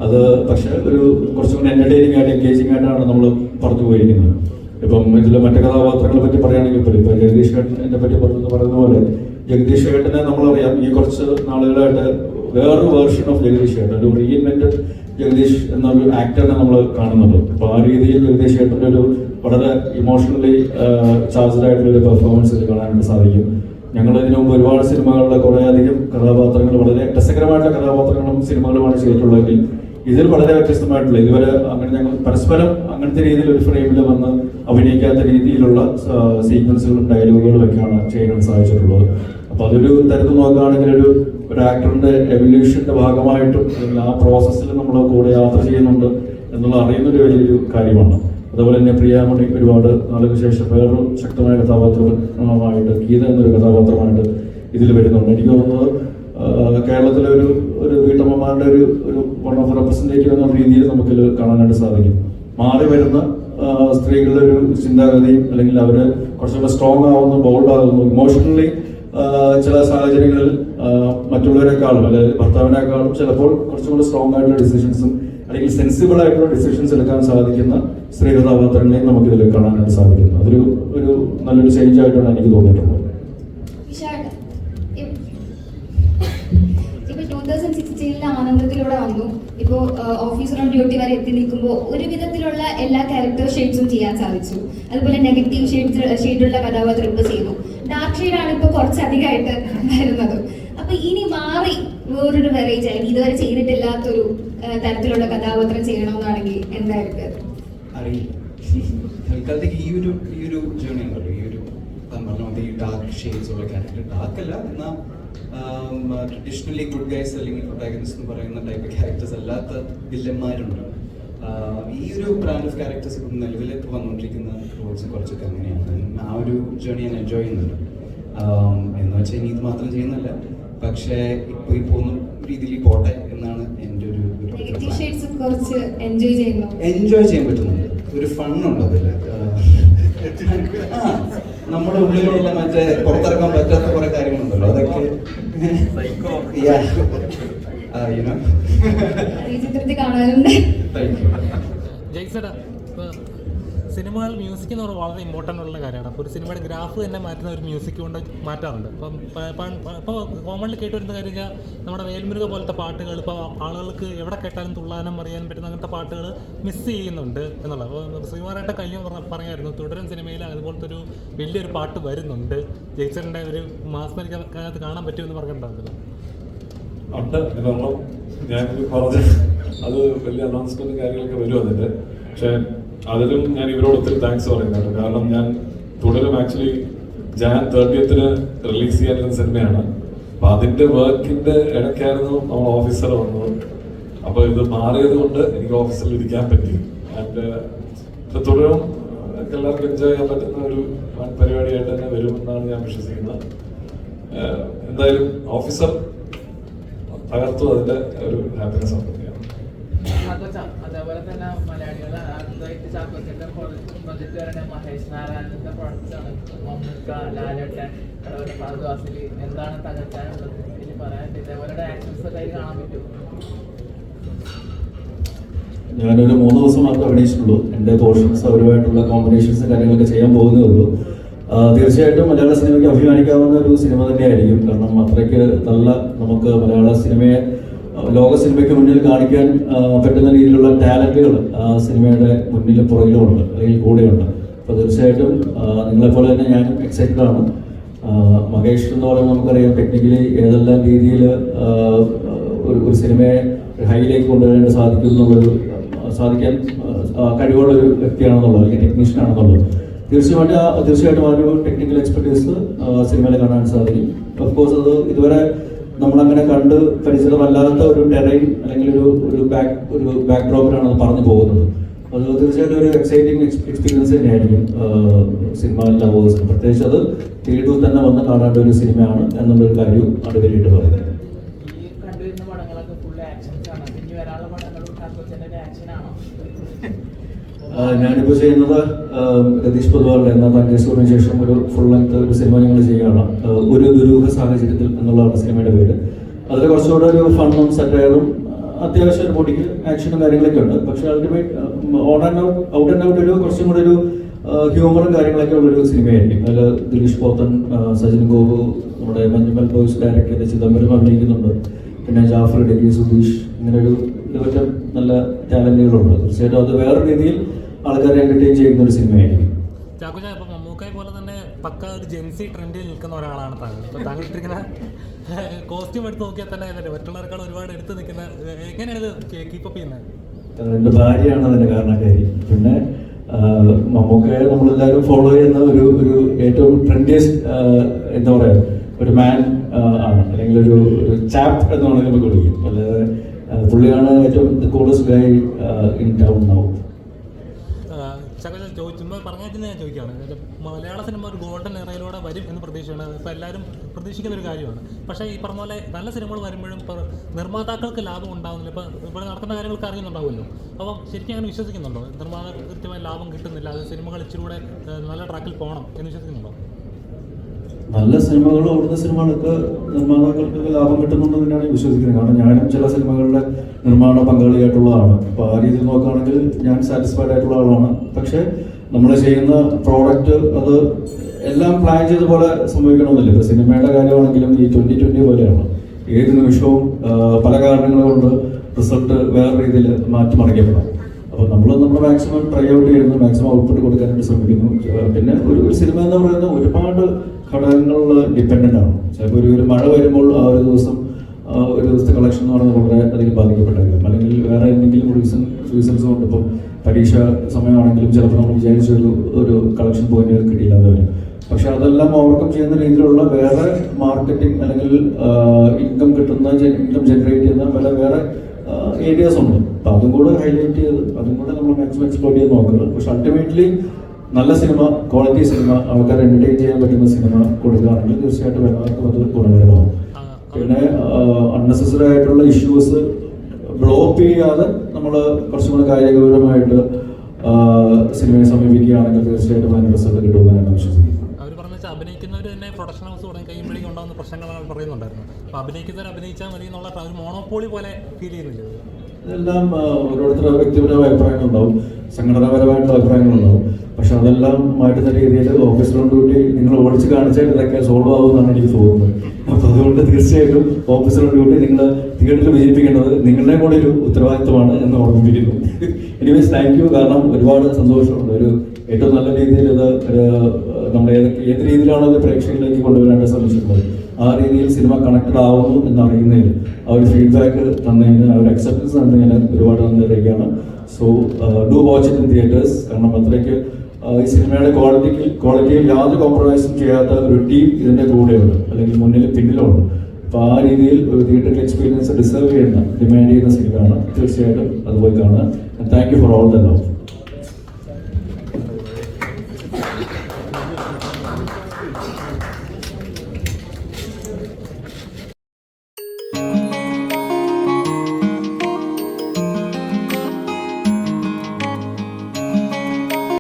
അത് പക്ഷെ ഒരു കുറച്ചും കൂടി എന്റർടൈനിങ് ആയിട്ട് എൻഗേജിംഗ് ആയിട്ടാണ് നമ്മൾ പറഞ്ഞു പോയിരിക്കുന്നത്. ഇപ്പം ഇതിലെ മറ്റു കഥാപാത്രങ്ങളെ പറ്റി പറയുകയാണെങ്കിൽ ഇപ്പൊ ജഗദീഷ് ചേട്ടനെ പറ്റി പറയുന്ന പോലെ ജഗദീഷ് ചേട്ടനെ നമ്മളറിയാം ഈ കുറച്ച് നാളുകളായിട്ട് വേറൊരു വേർഷൻ ഓഫ് ജഗദീഷ് ചേട്ടൻ, ഒരു റീഇൻവെന്റഡ് ജഗദീഷ് എന്നൊരു ആക്ടറിനെ നമ്മൾ കാണുന്നുണ്ട്. അപ്പൊ ആ രീതിയിൽ ജഗദീഷ് ചേട്ടൻ്റെ ഒരു വളരെ ഇമോഷണലി ചാർജ്ഡ് ആയിട്ടുള്ള ഒരു പെർഫോമൻസ് കാണാനായിട്ട് സാധിക്കും. ഞങ്ങൾ ഇതിനു മുമ്പ് ഒരുപാട് സിനിമകളിലെ കുറേയധികം കഥാപാത്രങ്ങൾ, വളരെ രസകരമായിട്ടുള്ള കഥാപാത്രങ്ങളും സിനിമകളുമാണ് ചെയ്തിട്ടുള്ളതെങ്കിൽ ഇതിൽ വളരെ വ്യത്യസ്തമായിട്ടുള്ള, ഇതുവരെ അങ്ങനെ ഞങ്ങൾ പരസ്പരം അങ്ങനത്തെ രീതിയിൽ ഒരു ഫ്രെയിമിൽ വന്ന് അഭിനയിക്കാത്ത രീതിയിലുള്ള സീക്വൻസുകളും ഡയലോഗുകളും ഒക്കെയാണ് ചെയ്യാൻ സാധിച്ചിട്ടുള്ളത്. അപ്പൊ അതൊരു തരത്തിൽ നോക്കുകയാണെങ്കിൽ ഒരു ആക്ടറിന്റെ എവല്യൂഷന്റെ ഭാഗമായിട്ടും ആ പ്രോസസ്സിൽ നമ്മൾ കൂടെ യാത്ര ചെയ്യുന്നുണ്ട് എന്നുള്ള അറിയുന്നൊരു വലിയൊരു കാര്യമാണ്. അതുപോലെ തന്നെ പ്രിയാമണി ഒരുപാട് നാളുകൾക്ക് ശേഷം വേറൊരു ശക്തമായ കഥാപാത്രമായിട്ട് ഗീത എന്നൊരു കഥാപാത്രമായിട്ട് ഇതിൽ വരുന്നുണ്ട്. എനിക്ക് തോന്നുന്നത് കേരളത്തിലെ ഒരു വീട്ടമ്മമാരുടെ ഒരു വൺ ഓഫ് റെപ്രസെന്റേറ്റീവ് എന്ന രീതിയിൽ നമുക്കിത് കാണാനായിട്ട് സാധിക്കും. മാറി വരുന്ന സ്ത്രീകളുടെ ഒരു ചിന്താഗതിയും, അല്ലെങ്കിൽ അവര് കുറച്ചുകൂടെ സ്ട്രോങ് ആവുന്നു, ബോൾഡ് ആകുന്നു, ഇമോഷണലി ചില സാഹചര്യങ്ങളിൽ മറ്റുള്ളവരെക്കാളും, അതായത് ഭർത്താവിനേക്കാളും ചിലപ്പോൾ കുറച്ചുകൂടി സ്ട്രോങ് ആയിട്ടുള്ള ഡിസിഷൻസും അല്ലെങ്കിൽ സെൻസിബിൾ ആയിട്ടുള്ള ഡിസിഷൻസ് എടുക്കാൻ സാധിക്കുന്ന സ്ത്രീ കഥാപാത്രങ്ങളെയും നമുക്കിതിൽ കാണാനായിട്ട് സാധിക്കുന്നു. അതൊരു നല്ലൊരു ചേഞ്ച് ആയിട്ടാണ് എനിക്ക് തോന്നിയിട്ടുള്ളത്. ഇപ്പൊ 2016 ആനന്ദത്തിലൂടെ വന്നു. ഇപ്പോൾ ഓഫീസർ ഓൺ ഡ്യൂട്ടി വരെ എത്തി നിൽക്കുമ്പോൾ ഒരു വിധത്തിലുള്ള എല്ലാ ക്യാരക്ടർ ഷെയ്ഡ്സും ചെയ്യാൻ സാധിച്ചു. അതുപോലെ നെഗറ്റീവ് ഷെയ്ഡുള്ള കഥാപാത്രം ഇപ്പോൾ ചെയ്തു. ഡാർക്ക് ഷെയ്ഡാണ് ഇപ്പോൾ കുറച്ചധികമായിട്ട് വരുന്നത്. അപ്പൊ ഇനി മാറി വേറൊരു വെറൈറ്റി ആയി ഇതുവരെ ചെയ്തിട്ടില്ലാത്തൊരു തരത്തിലുള്ള കഥാപാത്രം ചെയ്യണമെന്നാണെങ്കിൽ എന്തായിരിക്കും? അറിയില്ല. തൽക്കാലത്തേക്ക് ഈ ഒരു ജേണി ഉണ്ടല്ലോ, ഈ ഒരു പറഞ്ഞ ഈ ഡാർക്ക് ഷെയ്ഡ്സ് ഉള്ള ക്യാരക്ടർ, ഡാർക്ക് അല്ല എന്നാൽ ട്രഡീഷണലി ഗുഡ് ഗൈസ് അല്ലെങ്കിൽ പ്രൊട്ടാഗനിസ്റ്റ് എന്ന് പറയുന്ന ടൈപ്പ് ക്യാരക്ടേഴ്സ് അല്ലാത്ത വില്ലന്മാരുണ്ട്. ഈ ഒരു ബ്രാൻഡ് ഓഫ് ക്യാരക്ടേഴ്സ് ഇപ്പം നിലവിൽ വന്നുകൊണ്ടിരിക്കുന്ന റോൾസ് കുറച്ചൊക്കെ അങ്ങനെയാണ്. ആ ഒരു ജേണി ഞാൻ എൻജോയ് ചെയ്യുന്നുണ്ട്. എന്ന് വെച്ചാൽ ഇനി ഇത് മാത്രം ചെയ്യുന്നില്ല, പക്ഷേ ഇപ്പോൾ ഈ പോകുന്ന രീതിയിൽ പോട്ടെ എന്നാണ് എൻ്റെ ഒരു എൻജോയ് ചെയ്യാൻ പറ്റുന്നുണ്ട്. ഒരു ഫണ്ണുണ്ട് അതിൽ. നമ്മുടെ ഉള്ളിലുള്ള മറ്റേ പുറത്തിറക്കാൻ പറ്റാത്ത കുറെ കാര്യങ്ങളുണ്ടല്ലോ, അതൊക്കെ ജയ്സേട്ടാ, സിനിമകൾ മ്യൂസിക് എന്ന് പറഞ്ഞാൽ വളരെ ഇമ്പോർട്ടൻ്റ് ഉള്ള കാര്യമാണ്. അപ്പോൾ ഒരു സിനിമയുടെ ഗ്രാഫ് തന്നെ മാറ്റുന്ന ഒരു മ്യൂസിക് കൊണ്ട് മാറ്റാറുണ്ട്. ഇപ്പോൾ കോമൺലി കേട്ട് വരുന്ന കാര്യം വെച്ചാൽ നമ്മുടെ വേൽമുരുക പോലത്തെ പാട്ടുകൾ ഇപ്പോൾ ആളുകൾക്ക് എവിടെ കേട്ടാലും തുള്ളാനും അറിയാനും പറ്റുന്ന അങ്ങനത്തെ പാട്ടുകൾ മിസ് ചെയ്യുന്നുണ്ട് എന്നുള്ളത്. അപ്പോൾ ശ്രീകുമാരേട്ട കഴിഞ്ഞ പറഞ്ഞായിരുന്നു തുടരും സിനിമയിൽ അതുപോലത്തെ ഒരു വലിയൊരു പാട്ട് വരുന്നുണ്ട്. ജയ്സറിൻ്റെ ഒരു മാസ്മരിക്കകത്ത് കാണാൻ പറ്റുമെന്ന് പറഞ്ഞിട്ടുണ്ടായിരുന്നു. ഉണ്ട്, ഞാൻ പറഞ്ഞ അത് വലിയ അനൗൺസ്മെൻറ്റും കാര്യങ്ങളൊക്കെ വരും അതിൻ്റെ. പക്ഷേ അതിലും ഞാൻ ഇവരോട് ഒത്തിരി താങ്ക്സ് പറയുന്നുണ്ട്. കാരണം ഞാൻ തുടരും ആക്ച്വലി Jan 30th റിലീസ് ചെയ്യാനുള്ള സിനിമയാണ്. അപ്പോൾ അതിൻ്റെ വർക്കിൻ്റെ ഇടയ്ക്കായിരുന്നു നമ്മൾ ഓഫീസർ വന്നത്. അപ്പോൾ ഇത് മാറിയത് കൊണ്ട് എനിക്ക് ഓഫീസിൽ ഇരിക്കാൻ പറ്റി. ആൻഡ് തുടരും എല്ലാവർക്കും എൻജോയ് ചെയ്യാൻ പറ്റുന്ന ഒരു പരിപാടിയായിട്ട് തന്നെ വരുമെന്നാണ് ഞാൻ വിശ്വസിക്കുന്നത്. എന്തായാലും ഓഫീസർ തകർത്തു, അതിൻ്റെ ഒരു ഹാപ്പിനെസ് ആണ്. അതേപോലെ തന്നെ മലയാളികൾ അടുത്തായിട്ട് ചാക്കോച്ചന്റെ പ്രൊജക്ട് വരണ മഹേഷ് നാരായണന്റെ പ്രൊജക്റ്റാണ്. മമ്മൂക്ക, ലാലേട്ടൻ, അതുപോലെ ഫഹദ് ഫാസിൽ എന്താണ് തകർക്കാനുള്ളത് ഇനി പറയാൻ? ഇതേപോലെ ആക്ഷൻസ് ഒക്കെ കാണാൻ പറ്റുമോ? ഞാനൊരു 3 ദിവസം മാത്രമേ അഭിനയിച്ചിട്ടുള്ളൂ. എൻ്റെ പോർഷൻസ് അവരുമായിട്ടുള്ള കോമ്പിനേഷൻസ് കാര്യങ്ങളൊക്കെ ചെയ്യാൻ പോകുന്നേ ഉള്ളൂ. തീർച്ചയായിട്ടും മലയാള സിനിമയ്ക്ക് അഭിമാനിക്കാവുന്ന ഒരു സിനിമ തന്നെയായിരിക്കും. കാരണം അത്രയ്ക്ക് നല്ല നമുക്ക് മലയാള സിനിമയെ ലോക സിനിമയ്ക്ക് മുന്നിൽ കാണിക്കാൻ പറ്റുന്ന രീതിയിലുള്ള ടാലൻറ്റുകൾ സിനിമയുടെ മുന്നിലും പുറകിലുമുണ്ട്, അല്ലെങ്കിൽ കൂടെയുണ്ട്. അപ്പോൾ തീർച്ചയായിട്ടും നിങ്ങളെപ്പോലെ തന്നെ ഞാനും എക്സൈറ്റഡ് ആണ്. മഹേഷ് എന്ന് പറയുമ്പോൾ നമുക്കറിയാം ടെക്നിക്കലി ഏതെല്ലാം രീതിയിൽ ഒരു സിനിമയെ ഹൈയിലേക്ക് കൊണ്ടുവരാൻ സാധിക്കാൻ കഴിവുള്ളൊരു വ്യക്തിയാണെന്നുള്ളത്, അല്ലെങ്കിൽ ടെക്നീഷ്യനാണെന്നുള്ളത്. തീർച്ചയായിട്ടും ആ ഒരു ടെക്നിക്കൽ എക്സ്പെർട്ടീസ് സിനിമയിൽ കാണാൻ സാധിക്കും. ഓഫ് കോഴ്സ് അത് ഇതുവരെ നമ്മളങ്ങനെ കണ്ട് പരിചിതമല്ലാത്ത ഒരു ടെറൈൻ അല്ലെങ്കിൽ ഒരു ബാക്ക് ഡ്രോപ്പിലാണ് അത് പറഞ്ഞു പോകുന്നത്. അത് തീർച്ചയായിട്ടും ഒരു എക്സൈറ്റിംഗ് എക്സ്പീരിയൻസ് തന്നെയായിരിക്കും സിനിമ ലവേഴ്സിന്. പ്രത്യേകിച്ച് അത് തിയേറ്ററിൽ തന്നെ വന്ന് കാണേണ്ട ഒരു സിനിമയാണ് എന്നുള്ളൊരു കാര്യം അടിവരിയിട്ട് പറയുന്നത്. ഞാനിപ്പോൾ ചെയ്യുന്നത് രതീഷ് പൊതുവാളുടെ എന്നാൽ തങ്കേശ്വറിന് ശേഷം ഒരു ഫുൾ ലെങ്ത് ഒരു സിനിമ ഞങ്ങൾ ചെയ്യുകയാണ്. ഒരു ദുരൂഹ സാഹചര്യത്തിൽ എന്നുള്ളതാണ് സിനിമയുടെ പേര്. അതിൽ കുറച്ചുകൂടെ ഒരു ഫണ്ണും സെറ്റയറും അത്യാവശ്യം ഒരു പൊടിക്ക് ആക്ഷനും കാര്യങ്ങളൊക്കെ ഉണ്ട്. പക്ഷേ അൾട്ടിമേറ്റ് ഔട്ട് ആൻഡ് ഔട്ട് ഒരു കുറച്ചും കൂടെ ഒരു ഹ്യൂമറും കാര്യങ്ങളൊക്കെ ഉള്ളൊരു സിനിമയായിരിക്കും. അതിൽ ദിലീഷ് പോത്തൻ, സജിൻ ഗോപു, നമ്മുടെ മഞ്ജുമൽ ബോയ്സ് ഡയറക്ട് ചെയ്ത ചിദംബരം അഭിനയിക്കുന്നുണ്ട്. പിന്നെ ജാഫർ ഇടയ്ക്ക്, സുധീഷ്, ഇങ്ങനെ ഒരു ഇതുപറ്റ നല്ല ടാലന്റുകളുണ്ട്. തീർച്ചയായിട്ടും അത് വേറെ രീതിയിൽ ആൾക്കാരെ എന്റർടൈൻ ചെയ്യുന്ന ഒരു സിനിമയായിരിക്കും. ചാക്കോച്ച, ഇപ്പം മമ്മൂക്കായെ പോലെ തന്നെ പക്ക ഒരു ജെൻസി ട്രെൻഡിൽ നിൽക്കുന്ന ഒരാളാണ് താങ്കൾ. അപ്പോൾ താങ്കൾ ഇട്ടിരിക്കുന്ന കോസ്റ്റ്യൂം എടുത്ത് നോക്കിയാൽ തന്നെ മറ്റുള്ളവർക്കാൾ ഒരുപാട് എടുത്ത് നിൽക്കുന്ന, എങ്ങനെയാണ് ഇത് കീപ്പപ്പ് ചെയ്യുന്നത്? എൻ്റെ ഭാര്യയാണ് അതിൻ്റെ കാരണക്കാരി. പിന്നെ മമ്മൂക്കയെ നമ്മളെല്ലാവരും ഫോളോ ചെയ്യുന്ന ഒരു ഏറ്റവും ട്രെൻഡിയസ്റ്റ് എന്താ പറയുക ഒരു മാൻ ആണ്, അല്ലെങ്കിൽ ഒരു ചാപ്പ് എന്ന് വേണമെങ്കിൽ നമുക്ക് വിളിക്കും. അല്ലാതെ പുള്ളിയാണ് ഏറ്റവും coolest Guy in town now. ചുമ്മാ പറഞ്ഞാൽ ഞാൻ ചോദിക്കുകയാണ്, മലയാള സിനിമ ഒരു ഗോൾഡൻ എറയിലൂടെ വരും എന്ന് പ്രതീക്ഷയാണ്. ഇപ്പോൾ എല്ലാവരും പ്രതീക്ഷിക്കുന്ന ഒരു കാര്യമാണ്. പക്ഷേ ഈ പറഞ്ഞ പോലെ നല്ല സിനിമകൾ വരുമ്പോഴും ഇപ്പോൾ നിർമ്മാതാക്കൾക്ക് ലാഭം ഉണ്ടാകുന്നില്ല. ഇപ്പോൾ നടക്കുന്ന കാര്യങ്ങൾക്ക് അറിയുന്നുണ്ടാവുമല്ലോ. അപ്പോൾ ശരിക്കും അങ്ങനെ വിശ്വസിക്കുന്നുണ്ടോ? നിർമ്മാതാക്കൾക്ക് കൃത്യമായ ലാഭം കിട്ടുന്നില്ല, അത് സിനിമകൾ ഇച്ചിരി കൂടെ നല്ല ട്രാക്കിൽ പോകണം എന്ന് വിശ്വസിക്കുന്നുണ്ടോ? നല്ല സിനിമകൾ ഓടുന്ന സിനിമകൾക്ക് നിർമ്മാതാക്കൾക്ക് ലാഭം കിട്ടുന്നുണ്ട് തന്നെയാണ് വിശ്വസിക്കുന്നത്. കാരണം ഞാനും ചില സിനിമകളുടെ നിർമ്മാണ പങ്കാളിയായിട്ടുള്ളതാണ്. അപ്പോൾ ആ രീതിയിൽ നോക്കുകയാണെങ്കിൽ ഞാൻ സാറ്റിസ്ഫൈഡ് ആയിട്ടുള്ള ആളാണ്. പക്ഷേ നമ്മൾ ചെയ്യുന്ന പ്രോഡക്റ്റ് അത് എല്ലാം പ്ലാൻ ചെയ്ത പോലെ സംഭവിക്കണമെന്നില്ല. ഇപ്പോൾ സിനിമയുടെ കാര്യമാണെങ്കിലും ഈ 2020 പോലെയാണ്. ഏത് നിമിഷവും പല കാരണങ്ങൾ കൊണ്ട് റിസൾട്ട് വേറെ രീതിയിൽ മാറ്റിമറിക്കപ്പെടാം. അപ്പോൾ നമ്മൾ മാക്സിമം ട്രൈ ഔട്ട് ചെയ്യുന്നു, മാക്സിമം ഔട്ട്പുട്ട് കൊടുക്കാനായിട്ട് ശ്രമിക്കുന്നു. പിന്നെ ഒരു സിനിമ എന്ന് പറയുന്നത് ഒരുപാട് ഘടകങ്ങളിൽ ഡിപ്പെൻഡൻ്റ് ആണ്. ചിലപ്പോൾ ഒരു മഴ വരുമ്പോൾ ആ ഒരു ദിവസത്തെ കളക്ഷൻ എന്ന് പറയുന്നത് വളരെ അധികം ബാധിക്കപ്പെട്ടേക്കാം. അല്ലെങ്കിൽ വേറെ എന്തെങ്കിലും റീസൺസ് കൊണ്ട് ഇപ്പം പരീക്ഷ സമയമാണെങ്കിലും ചിലപ്പോൾ നമ്മൾ വിചാരിച്ച ഒരു കളക്ഷൻ പോയിന്റ് കിട്ടിയില്ലാതെ വരും. പക്ഷെ അതെല്ലാം ഓവർകം ചെയ്യുന്ന രീതിയിലുള്ള വേറെ മാർക്കറ്റിംഗ് അല്ലെങ്കിൽ ഇൻകം ജനറേറ്റ് ചെയ്യുന്ന പല വേറെ ഏരിയാസ് ഉണ്ട്. അപ്പം അതും കൂടെ ഹൈലൈറ്റ് ചെയ്ത് അതും കൂടെ നമ്മൾ മാക്സിമം എക്സ്പ്ലോർ ചെയ്ത് നോക്കുന്നത്. പക്ഷെ അൾട്ടിമേറ്റ്ലി നല്ല സിനിമ, ക്വാളിറ്റി സിനിമ, ആൾക്കാരെ എൻ്റർടൈൻ ചെയ്യാൻ പറ്റുന്ന സിനിമ കൊടുക്കുകയാണെങ്കിൽ തീർച്ചയായിട്ടും എല്ലാവർക്കും അത് ഗുണകരമാവും. പിന്നെ അൺനെസസറി ആയിട്ടുള്ള ഇഷ്യൂസ് ബ്ലോ അപ്പ് ചെയ്യാതെ നമ്മൾ കുറച്ചും കൂടെ കാര്യഗൗരവമായിട്ട് സിനിമയെ സമീപിക്കുകയാണെങ്കിൽ തീർച്ചയായിട്ടും അതിന് റിസൾട്ട് കിട്ടുമെന്നാണ് വിശ്വസിക്കുന്നത്. അവർ പറഞ്ഞ അഭിനയിക്കുന്നവർ തന്നെ പ്രൊഡക്ഷൻ ഹൗസ് തുടങ്ങി കഴിയുമ്പോഴേക്കും ഉണ്ടാകുന്ന പ്രശ്നങ്ങളാണ് പറയുന്നുണ്ടായിരുന്നു. അപ്പോൾ അഭിനയിക്കുന്നവർ അഭിനയിച്ചാൽ മതി എന്നുള്ള ഒരു മോണോപോളി പോലെ ഫീൽ ചെയ്യുന്നില്ല. ഇതെല്ലാം ഓരോരുത്തരുടെ വ്യക്തിപരമായ അഭിപ്രായങ്ങളുണ്ടാവും, സംഘടനാപരമായിട്ടുള്ള അഭിപ്രായങ്ങളുണ്ടാവും. പക്ഷെ അതെല്ലാം മാറ്റുന്ന രീതിയിൽ ഓഫീസർ ഓൺ ഡ്യൂട്ടി നിങ്ങൾ ഓടിച്ച് കാണിച്ചാൽ ഇതൊക്കെ സോൾവ് ആവുമെന്നാണ് എനിക്ക് തോന്നുന്നത്. അപ്പോൾ അതുകൊണ്ട് തീർച്ചയായിട്ടും ഓഫീസർ ഓൺ ഡ്യൂട്ടി നിങ്ങൾ തിയേറ്ററിൽ വിജയിപ്പിക്കേണ്ടത് നിങ്ങളുടെ കൂടെ ഒരു ഉത്തരവാദിത്വമാണ് എന്ന് ഓർമ്മിപ്പിക്കുന്നു. Anyways thank you. കാരണം ഒരുപാട് സന്തോഷമുണ്ട്. ഒരു ഏറ്റവും നല്ല രീതിയിൽ ഇത് നമ്മൾ ഏത് രീതിയിലാണ് അത് പ്രേക്ഷകരിലേക്ക് കൊണ്ടുവരാനായിട്ട് ശ്രമിച്ചിട്ടുള്ളത് ആ രീതിയിൽ സിനിമ കണക്റ്റഡ് ആവുന്നു എന്നറിയുന്നതിൽ ആ ഒരു ഫീഡ്ബാക്ക് തന്നതിന് ആ ഒരു അക്സെപ്റ്റൻസ് തന്നതിന് ഒരുപാട് നന്ദി അറിയിക്കുകയാണ്. So do watch it in theatres. കാരണം അത്രയ്ക്ക് ഈ സിനിമയുടെ ക്വാളിറ്റിയിൽ യാതൊരു കോംപ്രമൈസും ചെയ്യാത്ത ഒരു ടീം ഇതിൻ്റെ കൂടെയുണ്ട്, അല്ലെങ്കിൽ മുന്നിൽ പിന്നിലുണ്ട്. അപ്പോൾ ആ രീതിയിൽ ഒരു തിയേറ്ററിൽ എക്സ്പീരിയൻസ് ഡിസേർവ് ചെയ്യുന്ന ഡിമാൻഡ് ചെയ്യുന്ന സിനിമയാണ്. തീർച്ചയായിട്ടും അത് പോയി കാണുക. Thank you for all the love.